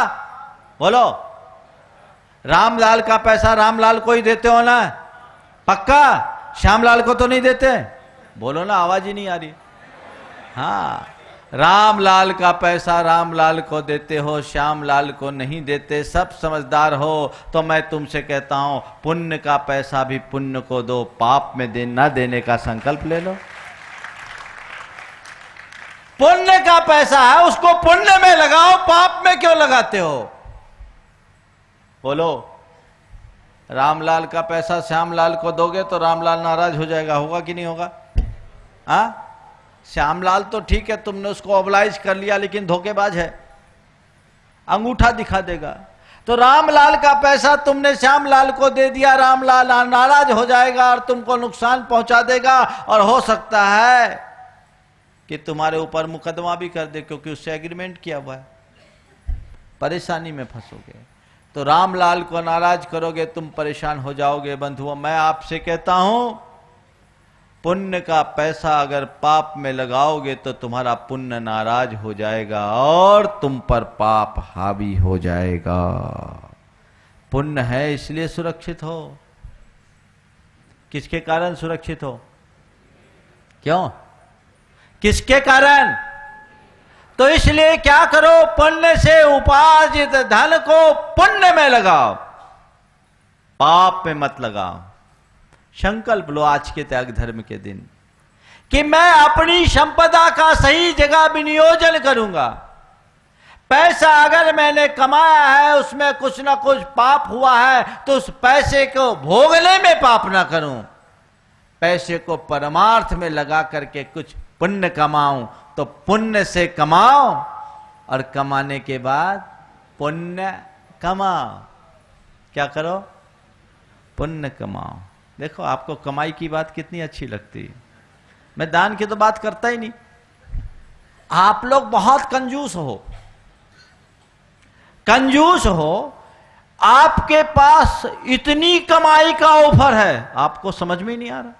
बोलो? रामलाल का पैसा रामलाल को ही देते हो ना, पक्का? श्यामलाल को तो नहीं देते? बोलो ना, आवाज ही नहीं आ रही। हाँ, रामलाल का पैसा रामलाल को देते हो, श्यामलाल को नहीं देते। सब समझदार हो तो मैं तुमसे कहता हूं, पुण्य का पैसा भी पुण्य को दो, पाप में न देने का संकल्प ले लो। पुण्य का पैसा है, उसको पुण्य में लगाओ, पाप में क्यों लगाते हो? बोलो। रामलाल का पैसा श्यामलाल को दोगे तो रामलाल नाराज हो जाएगा, होगा कि नहीं होगा? श्यामलाल तो ठीक है, तुमने उसको ऑब्लाइज कर लिया, लेकिन धोखेबाज है, अंगूठा दिखा देगा। तो रामलाल का पैसा तुमने श्यामलाल को दे दिया, रामलाल नाराज हो जाएगा और तुमको नुकसान पहुंचा देगा, और हो सकता है कि तुम्हारे ऊपर मुकदमा भी कर दे, क्योंकि उससे एग्रीमेंट किया हुआ है। परेशानी में फंसोगे। तो रामलाल को नाराज करोगे, तुम परेशान हो जाओगे। बंधुओं, मैं आपसे कहता हूं, पुण्य का पैसा अगर पाप में लगाओगे तो तुम्हारा पुण्य नाराज हो जाएगा और तुम पर पाप हावी हो जाएगा। पुण्य है इसलिए सुरक्षित हो। किसके कारण सुरक्षित हो? क्यों? किसके कारण? तो इसलिए क्या करो? पुण्य से उपार्जित धन को पुण्य में लगाओ, पाप में मत लगाओ। संकल्प लो आज के त्याग धर्म के दिन कि मैं अपनी संपदा का सही जगह विनियोजन करूंगा। पैसा अगर मैंने कमाया है, उसमें कुछ ना कुछ पाप हुआ है, तो उस पैसे को भोगने में पाप ना करूं, पैसे को परमार्थ में लगा करके कुछ पुण्य कमाऊं, तो पुण्य से कमाओ और कमाने के बाद पुण्य कमाओ। क्या करो? पुण्य कमाओ। देखो आपको कमाई की बात कितनी अच्छी लगती है। मैं दान की तो बात करता ही नहीं। आप लोग बहुत कंजूस हो, कंजूस हो। आपके पास इतनी कमाई का ऑफर है, आपको समझ में ही नहीं आ रहा।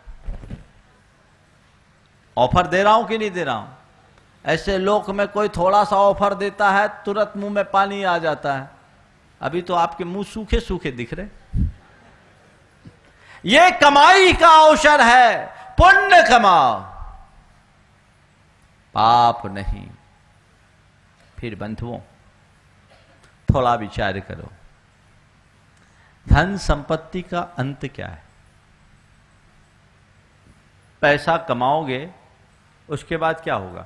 ऑफर दे रहा हूं कि नहीं दे रहा हूं? ऐसे लोक में कोई थोड़ा सा ऑफर देता है तुरंत मुंह में पानी आ जाता है। अभी तो आपके मुंह सूखे सूखे दिख रहे। ये कमाई का अवसर है, पुण्य कमाओ, पाप नहीं। फिर बंधुओं थोड़ा विचार करो, धन संपत्ति का अंत क्या है? पैसा कमाओगे, उसके बाद क्या होगा?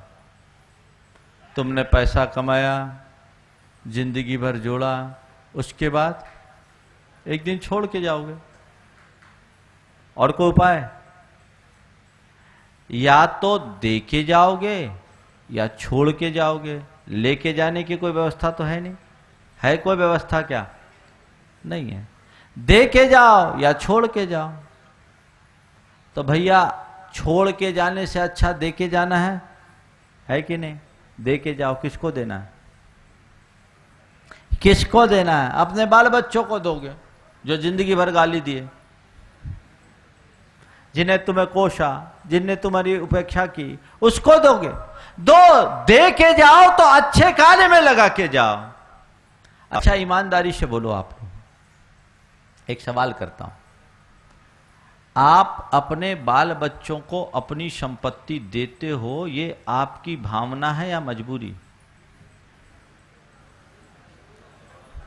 तुमने पैसा कमाया, जिंदगी भर जोड़ा, उसके बाद एक दिन छोड़ के जाओगे। और कोई उपाय? या तो दे के जाओगे या छोड़ के जाओगे। लेके जाने की कोई व्यवस्था तो है नहीं। है कोई व्यवस्था? क्या नहीं है। दे के जाओ या छोड़ के जाओ। तो भैया छोड़ के जाने से अच्छा दे के जाना है कि नहीं? दे के जाओ। किसको देना है? किसको देना है? अपने बाल बच्चों को दोगे जो जिंदगी भर गाली दिए, जिन्हें तुम्हें कोशा, जिन्हें तुम्हारी उपेक्षा की, उसको दोगे। दे के जाओ तो अच्छे कार्य में लगा के जाओ। अच्छा ईमानदारी से बोलो। आप एक सवाल करता हूं, आप अपने बाल बच्चों को अपनी संपत्ति देते हो, ये आपकी भावना है या मजबूरी?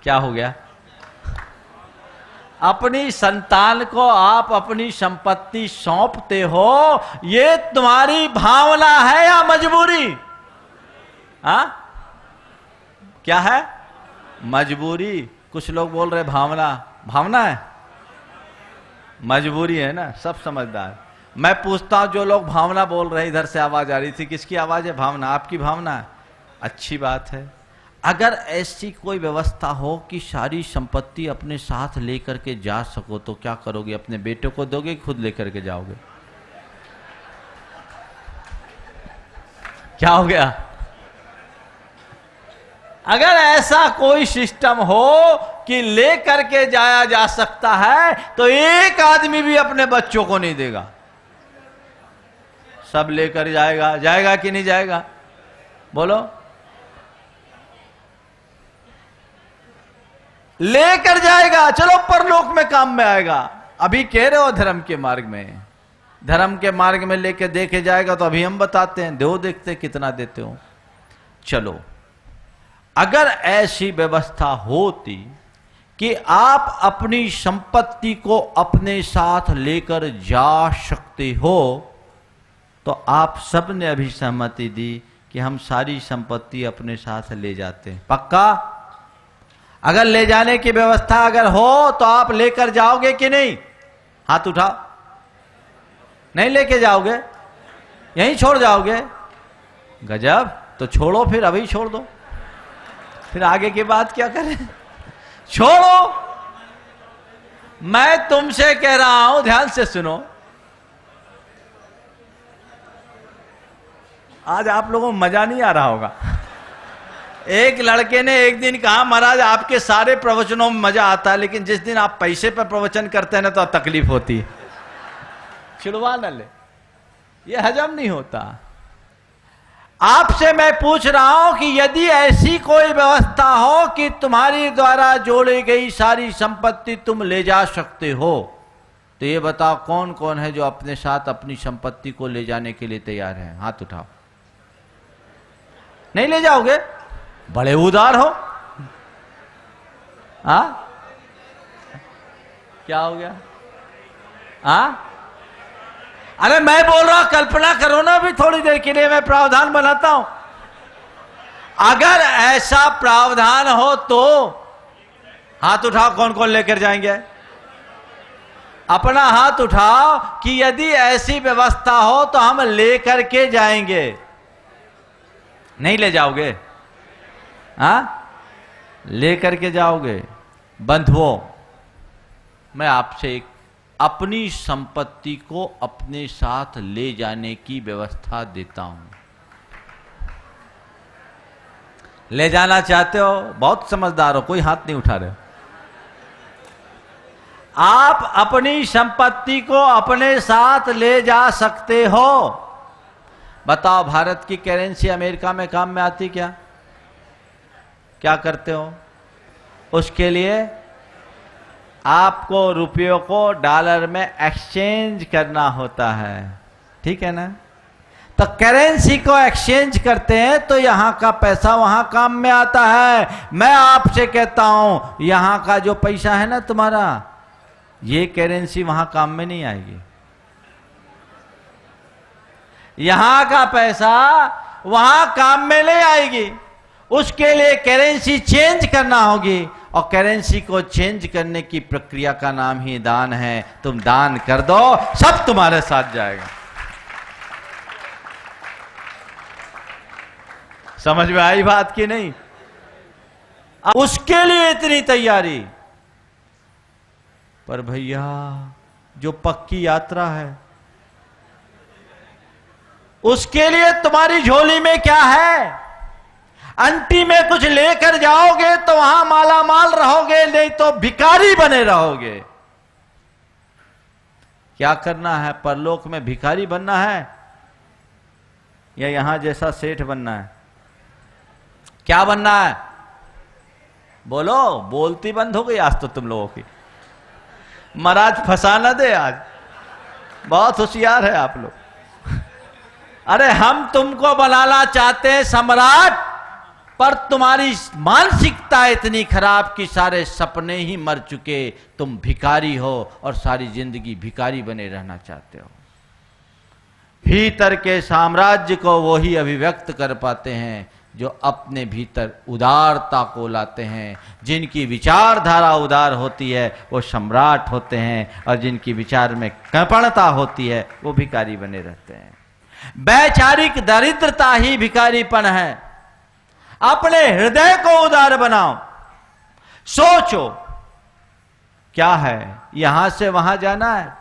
क्या हो गया? अपनी संतान को आप अपनी संपत्ति सौंपते हो, ये तुम्हारी भावना है या मजबूरी? हाँ, क्या है? मजबूरी। कुछ लोग बोल रहे भावना। भावना है, मजबूरी है ना। सब समझदार। मैं पूछता हूं, जो लोग भावना बोल रहे हैं, इधर से आवाज आ रही थी, किसकी आवाज है? भावना। आपकी भावना है, अच्छी बात है। अगर ऐसी कोई व्यवस्था हो कि सारी संपत्ति अपने साथ लेकर के जा सको, तो क्या करोगे? अपने बेटे को दोगे कि खुद लेकर के जाओगे? क्या हो गया? अगर ऐसा कोई सिस्टम हो कि लेकर के जाया जा सकता है, तो एक आदमी भी अपने बच्चों को नहीं देगा। सब लेकर जाएगा। जाएगा कि नहीं जाएगा? बोलो। लेकर जाएगा। चलो परलोक में काम में आएगा। अभी कह रहे हो धर्म के मार्ग में, धर्म के मार्ग में लेके देके जाएगा, तो अभी हम बताते हैं, दो देखते कितना देते हो। चलो, अगर ऐसी व्यवस्था होती कि आप अपनी संपत्ति को अपने साथ लेकर जा सकते हो, तो आप सब ने अभी सहमति दी कि हम सारी संपत्ति अपने साथ ले जाते हैं। पक्का? अगर ले जाने की व्यवस्था अगर हो तो आप लेकर जाओगे कि नहीं? हाथ उठाओ। नहीं लेके जाओगे? यहीं छोड़ जाओगे? गजब। तो छोड़ो, फिर अभी छोड़ दो। फिर आगे की बात क्या करें? छोड़ो। मैं तुमसे कह रहा हूं, ध्यान से सुनो। आज आप लोगों को मजा नहीं आ रहा होगा। एक लड़के ने एक दिन कहा, महाराज आपके सारे प्रवचनों में मजा आता है, लेकिन जिस दिन आप पैसे पर प्रवचन करते हैं ना, तो तकलीफ होती है। छिड़वा न ले, ये हजम नहीं होता। आपसे मैं पूछ रहा हूं कि यदि ऐसी कोई व्यवस्था हो कि तुम्हारी द्वारा जोड़ी गई सारी संपत्ति तुम ले जा सकते हो, तो ये बताओ कौन कौन है जो अपने साथ अपनी संपत्ति को ले जाने के लिए तैयार है? हाथ उठाओ। नहीं ले जाओगे? बड़े उदार हो। क्या हो गया? अरे मैं बोल रहा हूं, कल्पना करो ना भी थोड़ी देर के लिए, मैं प्रावधान बनाता हूं। अगर ऐसा प्रावधान हो तो हाथ उठाओ, कौन कौन लेकर जाएंगे? अपना हाथ उठाओ कि यदि ऐसी व्यवस्था हो तो हम ले करके जाएंगे। नहीं ले जाओगे? हाँ, ले करके जाओगे। बंधुओं, मैं आपसे एक अपनी संपत्ति को अपने साथ ले जाने की व्यवस्था देता हूं। ले जाना चाहते हो? बहुत समझदार हो, कोई हाथ नहीं उठा रहे। आप अपनी संपत्ति को अपने साथ ले जा सकते हो। बताओ, भारत की करेंसी अमेरिका में काम में आती क्या? क्या करते हो? उसके लिए आपको रुपयों को डॉलर में एक्सचेंज करना होता है, ठीक है ना? तो करेंसी को एक्सचेंज करते हैं तो यहां का पैसा वहां काम में आता है। मैं आपसे कहता हूं, यहां का जो पैसा है ना तुम्हारा, ये करेंसी वहां काम में नहीं आएगी। यहां का पैसा वहां काम में नहीं आएगी। उसके लिए करेंसी चेंज करना होगी, और करेंसी को चेंज करने की प्रक्रिया का नाम ही दान है। तुम दान कर दो, सब तुम्हारे साथ जाएगा। समझ में आई बात की नहीं? उसके लिए इतनी तैयारी। पर भैया, जो पक्की यात्रा है, उसके लिए तुम्हारी झोली में क्या है? अंटी में कुछ लेकर जाओगे तो वहां माला माल रहोगे, नहीं तो भिखारी बने रहोगे। क्या करना है? परलोक में भिखारी बनना है या यहां जैसा सेठ बनना है? क्या बनना है? बोलो। बोलती बंद हो गई आज तो तुम लोगों की। महाराज फंसा न दे, आज बहुत होशियार है आप लोग। अरे हम तुमको बनाना चाहते हैं सम्राट, पर तुम्हारी मानसिकता इतनी खराब कि सारे सपने ही मर चुके। तुम भिखारी हो और सारी जिंदगी भिखारी बने रहना चाहते हो। भीतर के साम्राज्य को वो ही अभिव्यक्त कर पाते हैं जो अपने भीतर उदारता को लाते हैं। जिनकी विचारधारा उदार होती है वो सम्राट होते हैं, और जिनकी विचार में कृपणता होती है वो भिखारी बने रहते हैं। वैचारिक दरिद्रता ही भिखारीपन है। अपने हृदय को उदार बनाओ। सोचो, क्या है? यहां से वहां जाना है।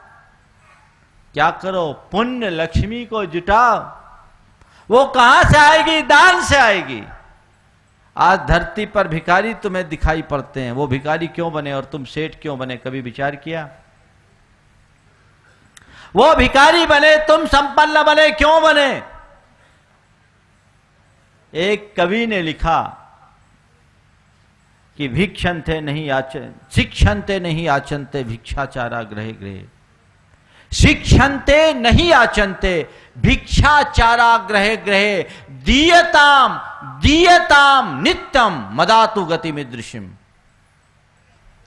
क्या करो? पुण्य लक्ष्मी को जुटाओ। वो कहां से आएगी? दान से आएगी। आज धरती पर भिखारी तुम्हें दिखाई पड़ते हैं। वो भिखारी क्यों बने और तुम सेठ क्यों बने? कभी विचार किया? वो भिखारी बने, तुम संपन्न बने, क्यों बने? एक कवि ने लिखा कि भिक्षन्ते नहीं आचन, शिक्षन्ते नहीं आचन्ते भिक्षाचारा गृहे गृहे। शिक्षन्ते नहीं आचन्ते भिक्षाचारा गृहे गृहे। दीयताम दीयताम नित्यम मदातु गतिमिदृशिम।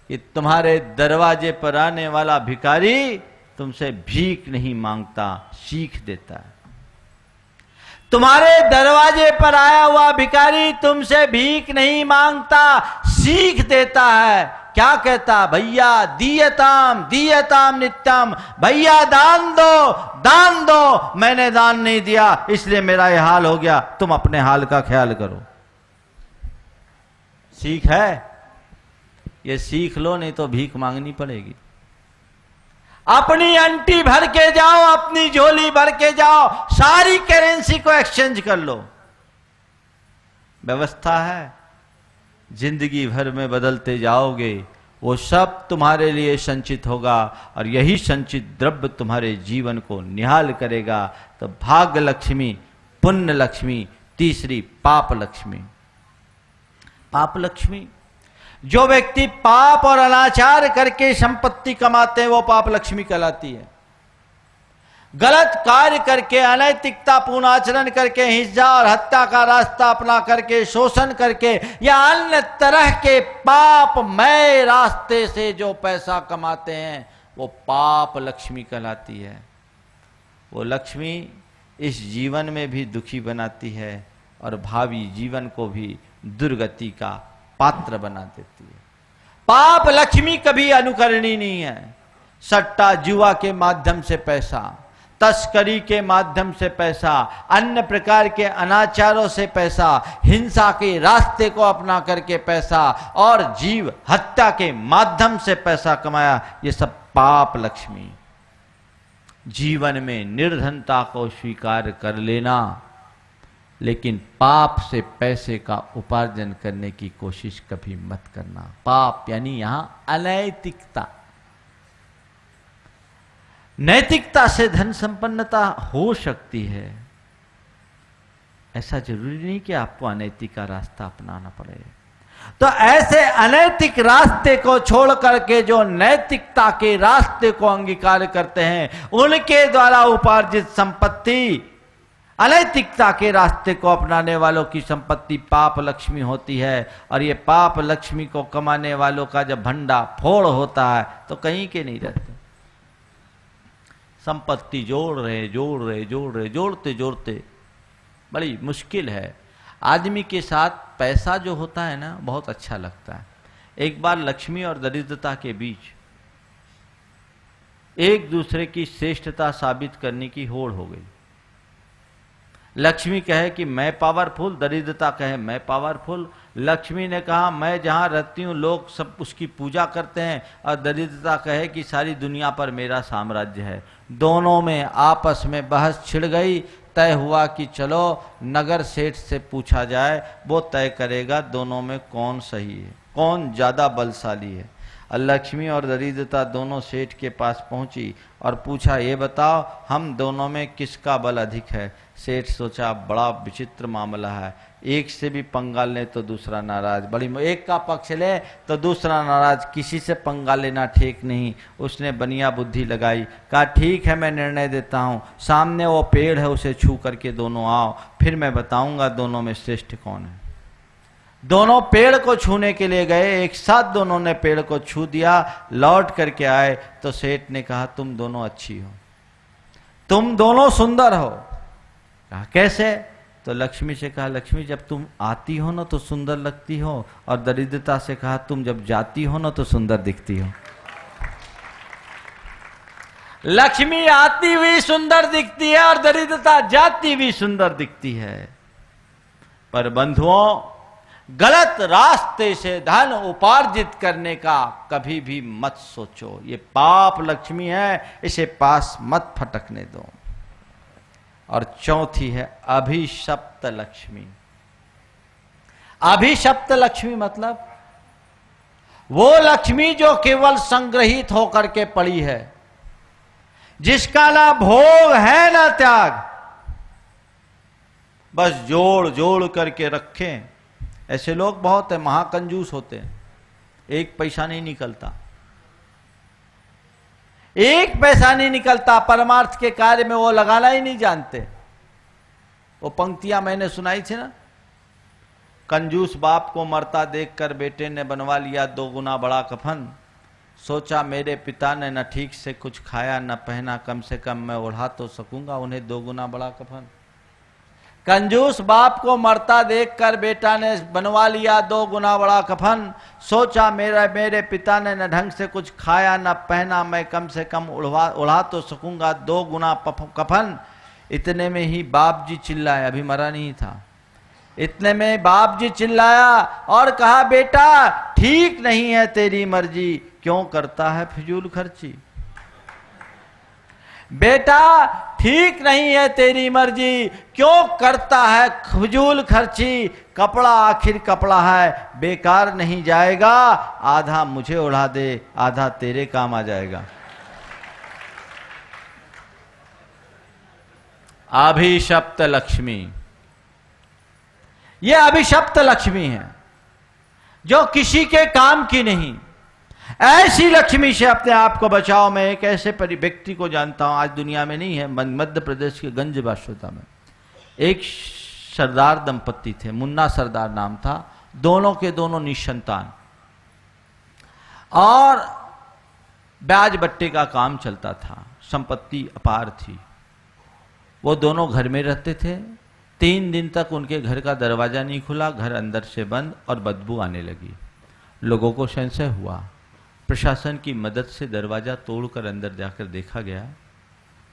कि तुम्हारे दरवाजे पर आने वाला भिखारी तुमसे भीख नहीं मांगता, सीख देता है। तुम्हारे दरवाजे पर आया हुआ भिखारी तुमसे भीख नहीं मांगता, सीख देता है। क्या कहता? भैया दीयताम दीयताम नित्यम। भैया दान दो, दान दो। मैंने दान नहीं दिया इसलिए मेरा यह हाल हो गया, तुम अपने हाल का ख्याल करो। सीख है ये, सीख लो, नहीं तो भीख मांगनी पड़ेगी। अपनी अंटी भर के जाओ, अपनी झोली भर के जाओ, सारी करेंसी को एक्सचेंज कर लो। व्यवस्था है, जिंदगी भर में बदलते जाओगे, वो सब तुम्हारे लिए संचित होगा, और यही संचित द्रव्य तुम्हारे जीवन को निहाल करेगा। तो भाग्य लक्ष्मी, पुण्य लक्ष्मी, तीसरी पाप लक्ष्मी। पाप लक्ष्मी, जो व्यक्ति पाप और अनाचार करके संपत्ति कमाते हैं वो पाप लक्ष्मी कहलाती है। गलत कार्य करके, अनैतिकतापूर्ण आचरण करके, हिंसा और हत्या का रास्ता अपना करके, शोषण करके या अन्य तरह के पापमय रास्ते से जो पैसा कमाते हैं वो पाप लक्ष्मी कहलाती है। वो लक्ष्मी इस जीवन में भी दुखी बनाती है और भावी जीवन को भी दुर्गति का पात्र बना देती है। पाप लक्ष्मी कभी अनुकरणीय नहीं है। सट्टा जुआ के माध्यम से पैसा, तस्करी के माध्यम से पैसा, अन्य प्रकार के अनाचारों से पैसा, हिंसा के रास्ते को अपना करके पैसा और जीव हत्या के माध्यम से पैसा कमाया, ये सब पाप लक्ष्मी। जीवन में निर्धनता को स्वीकार कर लेना, लेकिन पाप से पैसे का उपार्जन करने की कोशिश कभी मत करना। पाप यानी यहां अनैतिकता। नैतिकता से धन संपन्नता हो सकती है, ऐसा जरूरी नहीं कि आपको अनैतिक का रास्ता अपनाना पड़े। तो ऐसे अनैतिक रास्ते को छोड़ करके जो नैतिकता के रास्ते को अंगीकार करते हैं, उनके द्वारा उपार्जित संपत्ति, अनैतिकता के रास्ते को अपनाने वालों की संपत्ति पाप लक्ष्मी होती है। और ये पाप लक्ष्मी को कमाने वालों का जब भंडा फोड़ होता है तो कहीं के नहीं रहते। संपत्ति जोड़ते जोड़ते बड़ी मुश्किल है। आदमी के साथ पैसा जो होता है ना, बहुत अच्छा लगता है। एक बार लक्ष्मी और दरिद्रता के बीच एक दूसरे की श्रेष्ठता साबित करने की होड़ हो गई। लक्ष्मी कहे कि मैं पावरफुल, दरिद्रता कहे मैं पावरफुल। लक्ष्मी ने कहा मैं जहां रहती हूं लोग सब उसकी पूजा करते हैं, और दरिद्रता कहे कि सारी दुनिया पर मेरा साम्राज्य है। दोनों में आपस में बहस छिड़ गई। तय हुआ कि चलो नगर सेठ से पूछा जाए, वो तय करेगा दोनों में कौन सही है, कौन ज्यादा बलशाली है। लक्ष्मी और दरिद्रता दोनों सेठ के पास पहुंची और पूछा, ये बताओ हम दोनों में किसका बल अधिक है। सेठ सोचा बड़ा विचित्र मामला है, एक से भी पंगा ले तो दूसरा नाराज, बड़ी एक का पक्ष ले तो दूसरा नाराज, किसी से पंगा लेना ठीक नहीं। उसने बनिया बुद्धि लगाई, कहा ठीक है मैं निर्णय देता हूँ, सामने वो पेड़ है उसे छू करके दोनों आओ, फिर मैं बताऊंगा दोनों में श्रेष्ठ कौन है। दोनों पेड़ को छूने के लिए गए, एक साथ दोनों ने पेड़ को छू दिया। लौट करके आए तो सेठ ने कहा तुम दोनों अच्छी हो, तुम दोनों सुंदर हो। कहा कैसे? तो लक्ष्मी से कहा लक्ष्मी जब तुम आती हो ना तो सुंदर लगती हो, और दरिद्रता से कहा तुम जब जाती हो ना तो सुंदर दिखती हो। लक्ष्मी आती हुई सुंदर दिखती है और दरिद्रता जाती हुई सुंदर दिखती है। पर बंधुओं, गलत रास्ते से धन उपार्जित करने का कभी भी मत सोचो, ये पाप लक्ष्मी है, इसे पास मत फटकने दो। और चौथी है अभिशप्त लक्ष्मी। अभिशप्त लक्ष्मी मतलब वो लक्ष्मी जो केवल संग्रहित होकर के पड़ी है, जिसका ना भोग है ना त्याग, बस जोड़ जोड़ करके रखें। ऐसे लोग बहुत है, महाकंजूस होते हैं, एक पैसा नहीं निकलता, एक पैसा नहीं निकलता, परमार्थ के कार्य में वो लगाना ही नहीं जानते। वो पंक्तियां मैंने सुनाई थी ना, कंजूस बाप को मरता देखकर बेटे ने बनवा लिया 2 गुना बड़ा कफन, सोचा मेरे पिता ने न ठीक से कुछ खाया न पहना, कम से कम मैं ओढ़ा तो सकूंगा उन्हें 2 गुना बड़ा कफन। कंजूस बाप को मरता देखकर बेटा ने बनवा लिया 2 गुना बड़ा कफन, सोचा मेरे पिता ने न ढंग से कुछ खाया न पहना, मैं कम से कम उड़ा तो सकूंगा 2 गुना कफन। इतने में ही बाप जी चिल्लाए, अभी मरा नहीं था, इतने में बाप जी चिल्लाया और कहा बेटा ठीक नहीं है तेरी मर्जी, क्यों करता है फिजूल खर्ची। बेटा ठीक नहीं है तेरी मर्जी, क्यों करता है फिजूल खर्ची। कपड़ा आखिर कपड़ा है, बेकार नहीं जाएगा, आधा मुझे उड़ा दे, आधा तेरे काम आ जाएगा। अभिशप्त लक्ष्मी, ये अभिशप्त लक्ष्मी है जो किसी के काम की नहीं। ऐसी लक्ष्मी से अपने आप को बचाओ। मैं एक ऐसे व्यक्ति को जानता हूं, आज दुनिया में नहीं है, मध्य प्रदेश के गंज बाशोता में एक सरदार दंपत्ति थे, मुन्ना सरदार नाम था, दोनों के दोनों निसंतान, और ब्याज बट्टे का काम चलता था, संपत्ति अपार थी। वो दोनों घर में रहते थे। 3 दिन तक उनके घर का दरवाजा नहीं खुला, घर अंदर से बंद और बदबू आने लगी। लोगों को संशय हुआ, प्रशासन की मदद से दरवाज़ा तोड़कर अंदर जाकर देखा गया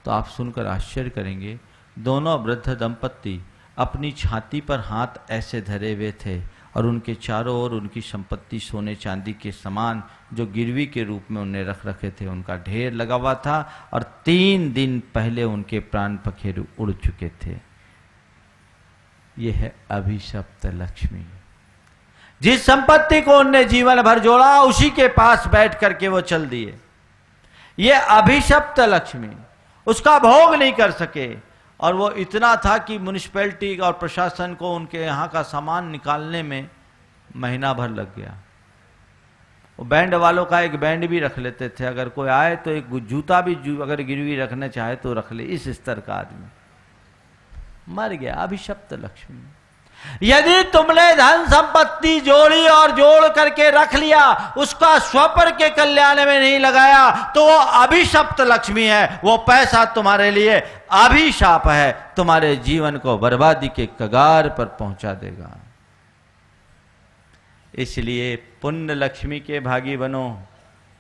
तो आप सुनकर आश्चर्य करेंगे, दोनों वृद्ध दंपत्ति अपनी छाती पर हाथ ऐसे धरे हुए थे और उनके चारों ओर उनकी संपत्ति सोने चांदी के समान जो गिरवी के रूप में उन्हें रख रखे थे उनका ढेर लगा हुआ था और 3 दिन पहले उनके प्राण पखेरु उड़ चुके थे। यह है अभिशप्त लक्ष्मी। जिस संपत्ति को उनने जीवन भर जोड़ा उसी के पास बैठ करके वो चल दिए। ये अभिशप्त लक्ष्मी, उसका भोग नहीं कर सके। और वो इतना था कि म्युनिसिपैलिटी और प्रशासन को उनके यहाँ का सामान निकालने में महीना भर लग गया। वो बैंड वालों का एक बैंड भी रख लेते थे, अगर कोई आए तो एक जूता भी अगर गिरवी रखना चाहे तो रख ले, इस स्तर का आदमी मर गया। अभिशप्त लक्ष्मी। यदि तुमने धन संपत्ति जोड़ी और जोड़ करके रख लिया, उसका स्वपर के कल्याण में नहीं लगाया तो वो अभिशप्त लक्ष्मी है। वो पैसा तुम्हारे लिए अभिशाप है, तुम्हारे जीवन को बर्बादी के कगार पर पहुंचा देगा। इसलिए पुण्य लक्ष्मी के भागी बनो।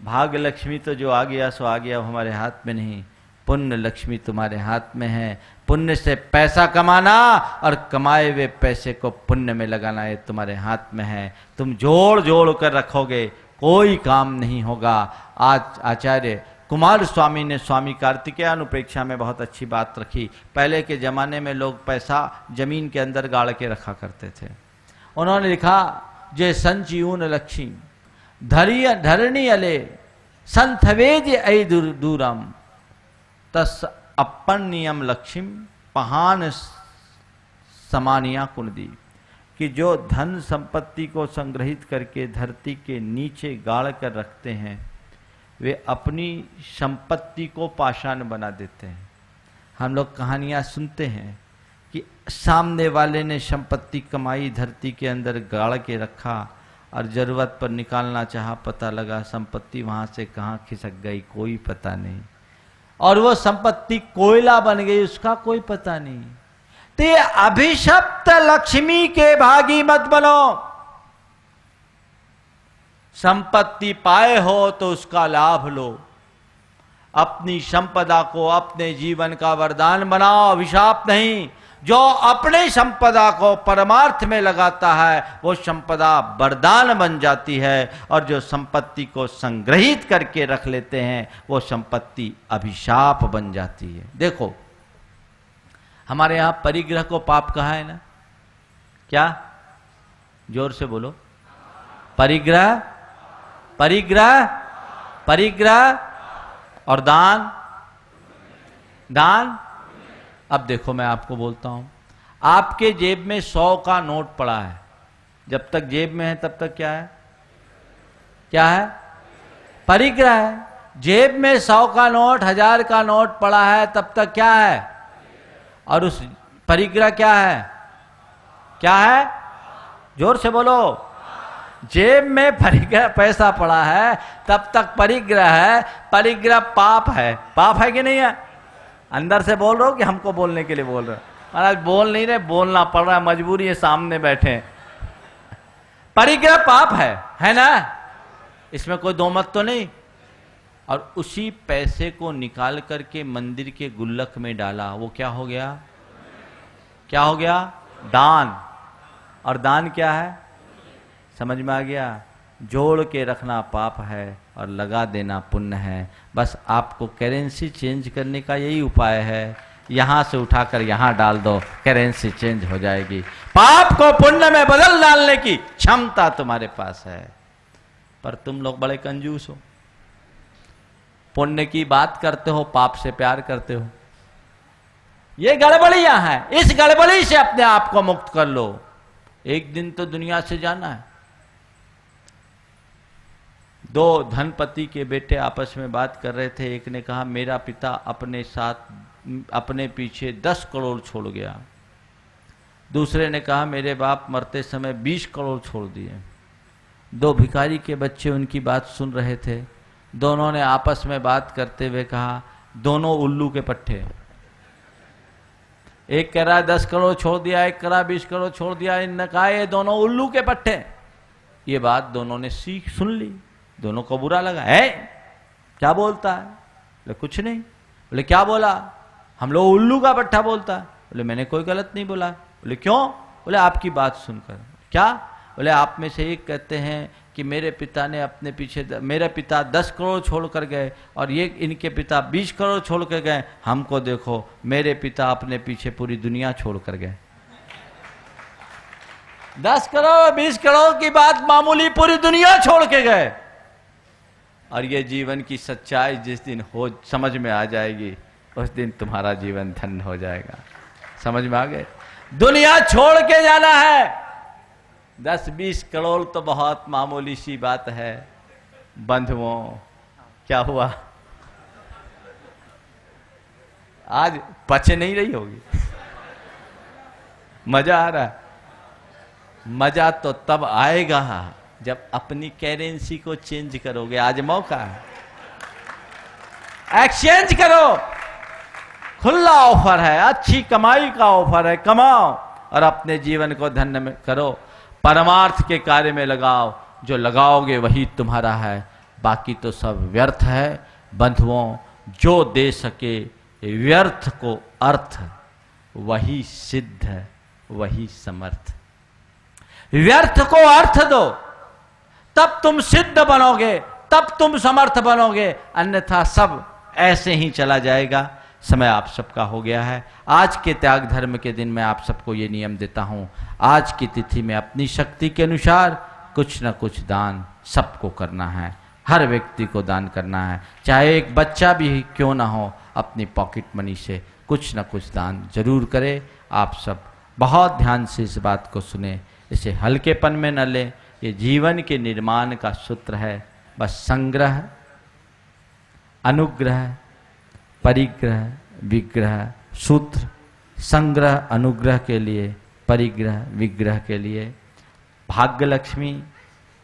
भाग लक्ष्मी तो जो आ गया सो आ गया, हमारे हाथ में नहीं। पुण्य लक्ष्मी तुम्हारे हाथ में है। पुण्य से पैसा कमाना और कमाए हुए पैसे को पुण्य में लगाना ये तुम्हारे हाथ में है। तुम जोड़ जोड़ कर रखोगे, कोई काम नहीं होगा। आज आचार्य कुमार स्वामी ने स्वामी कार्तिकेय अनुप्रेक्षा में बहुत अच्छी बात रखी। पहले के जमाने में लोग पैसा जमीन के अंदर गाड़ के रखा करते थे। उन्होंने लिखा, जे संचयून लक्ष्मी धरणी अले संथवेज ऐ दूरम तस अपन नियम लक्ष्मी पहान समानिया कुंडी। कि जो धन संपत्ति को संग्रहित करके धरती के नीचे गाड़ कर रखते हैं वे अपनी संपत्ति को पाषाण बना देते हैं। हम लोग कहानियां सुनते हैं कि सामने वाले ने संपत्ति कमाई, धरती के अंदर गाड़ के रखा और जरूरत पर निकालना चाहा, पता लगा संपत्ति वहां से कहाँ खिसक गई कोई पता नहीं, और वो संपत्ति कोयला बन गई उसका कोई पता नहीं। तो ये अभिशप्त लक्ष्मी के भागी मत बनो। संपत्ति पाए हो तो उसका लाभ लो। अपनी संपदा को अपने जीवन का वरदान बनाओ, अभिशाप नहीं। जो अपने संपदा को परमार्थ में लगाता है वो संपदा वरदान बन जाती है, और जो संपत्ति को संग्रहित करके रख लेते हैं वो संपत्ति अभिशाप बन जाती है। देखो हमारे यहां परिग्रह को पाप कहा है ना, क्या? जोर से बोलो। परिग्रह, परिग्रह, परिग्रह और दान, दान। अब देखो मैं आपको बोलता हूं, आपके जेब में 100 का नोट पड़ा है, जब तक जेब में है तब तक क्या है? क्या है? परिग्रह है। जेब में 100 का नोट, 1000 का नोट पड़ा है तब तक क्या है? और उस परिग्रह क्या है? क्या है? जोर से बोलो। जेब में परिग्रह पैसा पड़ा है तब तक परिग्रह है। परिग्रह पाप है। पाप है कि नहीं है? अंदर से बोल रहे हो कि हमको बोलने के लिए बोल रहे हो? महाराज बोल नहीं रहे, बोलना पड़ रहा है, मजबूरी है, सामने बैठे। परिग्रह पाप है ना? इसमें कोई दो मत तो नहीं। और उसी पैसे को निकाल करके मंदिर के गुल्लक में डाला, वो क्या हो गया? क्या हो गया? दान। और दान क्या है? समझ में आ गया? जोड़ के रखना पाप है और लगा देना पुण्य है। बस आपको करेंसी चेंज करने का यही उपाय है, यहां से उठाकर यहां डाल दो, करेंसी चेंज हो जाएगी। पाप को पुण्य में बदल डालने की क्षमता तुम्हारे पास है। पर तुम लोग बड़े कंजूस हो, पुण्य की बात करते हो, पाप से प्यार करते हो। ये गड़बड़ियां हैं, इस गड़बड़ी से अपने आप को मुक्त कर लो। एक दिन तो दुनिया से जाना है। दो धनपति के बेटे आपस में बात कर रहे थे। एक ने कहा मेरा पिता अपने साथ अपने पीछे 10 करोड़ छोड़ गया। दूसरे ने कहा मेरे बाप मरते समय 20 करोड़ छोड़ दिए। दो भिखारी के बच्चे उनकी बात सुन रहे थे। दोनों ने आपस में बात करते हुए कहा दोनों उल्लू के पट्टे। एक कह रहा 10 करोड़ छोड़ दिया, एक कह रहा 20 करोड़ छोड़ दिया। इनने कहा ये दोनों उल्लू के पट्टे। ये बात दोनों ने सुन ली। दोनों को बुरा लगा, है क्या बोलता है? बोले कुछ नहीं। बोले क्या बोला? हम लोग उल्लू का पट्टा बोलता है। बोले मैंने कोई गलत नहीं बोला। बोले क्यों? बोले आपकी बात सुनकर। क्या? बोले आप में से एक कहते हैं कि मेरे पिता ने अपने पीछे, मेरे पिता 10 करोड़ छोड़ कर गए और ये इनके पिता 20 करोड़ छोड़ कर गए, हमको देखो मेरे पिता अपने पीछे पूरी दुनिया छोड़ कर गए। 10 करोड़ 20 करोड़ की बात मामूली, पूरी दुनिया छोड़ के गए। और ये जीवन की सच्चाई जिस दिन हो समझ में आ जाएगी, उस दिन तुम्हारा जीवन धन्य हो जाएगा। समझ में आ गए? दुनिया छोड़ के जाना है। 10-20 करोड़ तो बहुत मामूली सी बात है। बंधुओं, क्या हुआ? आज पचे नहीं रही होगी। मजा आ रहा है? मजा तो तब आएगा जब अपनी करेंसी को चेंज करोगे। आज मौका है, एक्सचेंज करो। खुला ऑफर है, अच्छी कमाई का ऑफर है, कमाओ और अपने जीवन को धन्य में करो। परमार्थ के कार्य में लगाओ, जो लगाओगे वही तुम्हारा है, बाकी तो सब व्यर्थ है। बंधुओं, जो दे सके व्यर्थ को अर्थ, वही सिद्ध है, वही समर्थ। व्यर्थ को अर्थ दो, तब तुम सिद्ध बनोगे, तब तुम समर्थ बनोगे, अन्यथा सब ऐसे ही चला जाएगा। समय आप सबका हो गया है। आज के त्याग धर्म के दिन मैं आप सबको ये नियम देता हूं, आज की तिथि में अपनी शक्ति के अनुसार कुछ न कुछ दान सबको करना है। हर व्यक्ति को दान करना है, चाहे एक बच्चा भी क्यों ना हो, अपनी पॉकेट मनी से कुछ न कुछ दान जरूर करे। आप सब बहुत ध्यान से इस बात को सुने, इसे हल्केपन में न लें। ये जीवन के निर्माण का सूत्र है। बस संग्रह, अनुग्रह, परिग्रह, विग्रह, सूत्र। संग्रह अनुग्रह के लिए, परिग्रह विग्रह के लिए। भाग्य लक्ष्मी,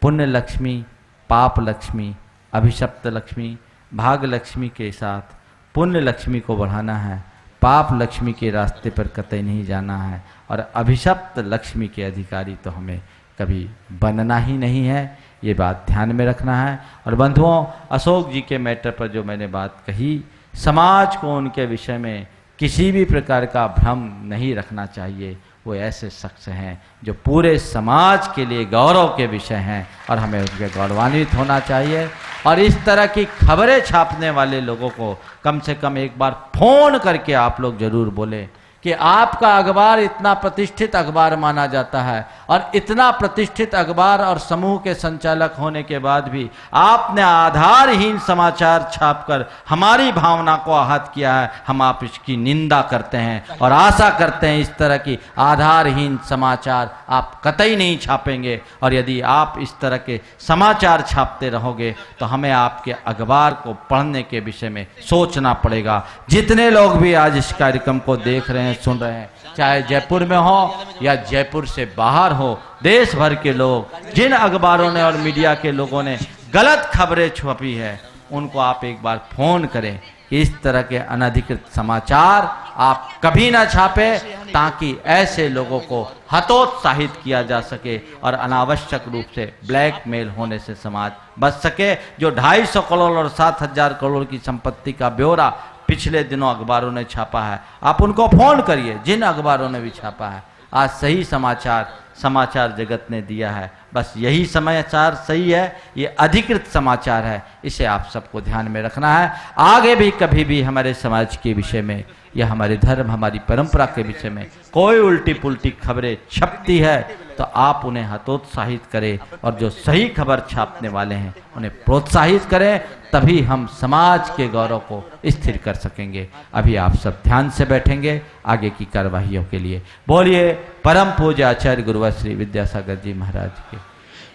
पुण्य लक्ष्मी, पाप लक्ष्मी, अभिशप्त लक्ष्मी। भाग्य लक्ष्मी के साथ पुण्य लक्ष्मी को बढ़ाना है, पाप लक्ष्मी के रास्ते पर कतई नहीं जाना है, और अभिशप्त लक्ष्मी के अधिकारी तो हमें कभी बनना ही नहीं है। ये बात ध्यान में रखना है। और बंधुओं, अशोक जी के मैटर पर जो मैंने बात कही, समाज को उनके विषय में किसी भी प्रकार का भ्रम नहीं रखना चाहिए। वो ऐसे शख्स हैं जो पूरे समाज के लिए गौरव के विषय हैं और हमें उनके गौरवान्वित होना चाहिए। और इस तरह की खबरें छापने वाले लोगों को कम से कम एक बार फोन करके आप लोग जरूर बोलें कि आपका अखबार इतना प्रतिष्ठित अखबार माना जाता है, और इतना प्रतिष्ठित अखबार और समूह के संचालक होने के बाद भी आपने आधारहीन समाचार छापकर हमारी भावना को आहत किया है। हम आप इसकी निंदा करते हैं और आशा करते हैं इस तरह की आधारहीन समाचार आप कतई नहीं छापेंगे। और यदि आप इस तरह के समाचार छापते रहोगे तो हमें आपके अखबार को पढ़ने के विषय में सोचना पड़ेगा। जितने लोग भी आज इस कार्यक्रम को देख रहे हैं, सुन रहे हैं, चाहे जयपुर में हो या जयपुर से बाहर हो, देश भर के लोग, जिन अखबारों ने और मीडिया के लोगों ने गलत खबरें छपी है, उनको आप एक बार फोन करें कि इस तरह के अनधिकृत समाचार आप कभी ना छापे, ताकि ऐसे लोगों को हतोत्साहित किया जा सके और अनावश्यक रूप से ब्लैकमेल होने से समाज बच सके। जो 250 करोड़ और 7000 करोड़ की संपत्ति का ब्यौरा पिछले दिनों अखबारों ने छापा है, आप उनको फोन करिए, जिन अखबारों ने भी छापा है। आज सही समाचार जगत ने दिया है, बस यही समाचार सही है, ये अधिकृत समाचार है, इसे आप सबको ध्यान में रखना है। आगे भी कभी भी हमारे समाज के विषय में या हमारे धर्म, हमारी परंपरा के विषय में कोई उल्टी पुल्टी खबरें छपती है तो आप उन्हें हतोत्साहित करें, और जो सही खबर छापने वाले हैं उन्हें प्रोत्साहित करें, तभी हम समाज के गौरव को स्थिर कर सकेंगे। अभी आप सब ध्यान से बैठेंगे आगे की कार्यवाहियों के लिए। बोलिए परम पूज्य आचार्य गुरुवर श्री विद्यासागर जी महाराज के।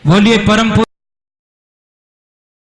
बोलिए परम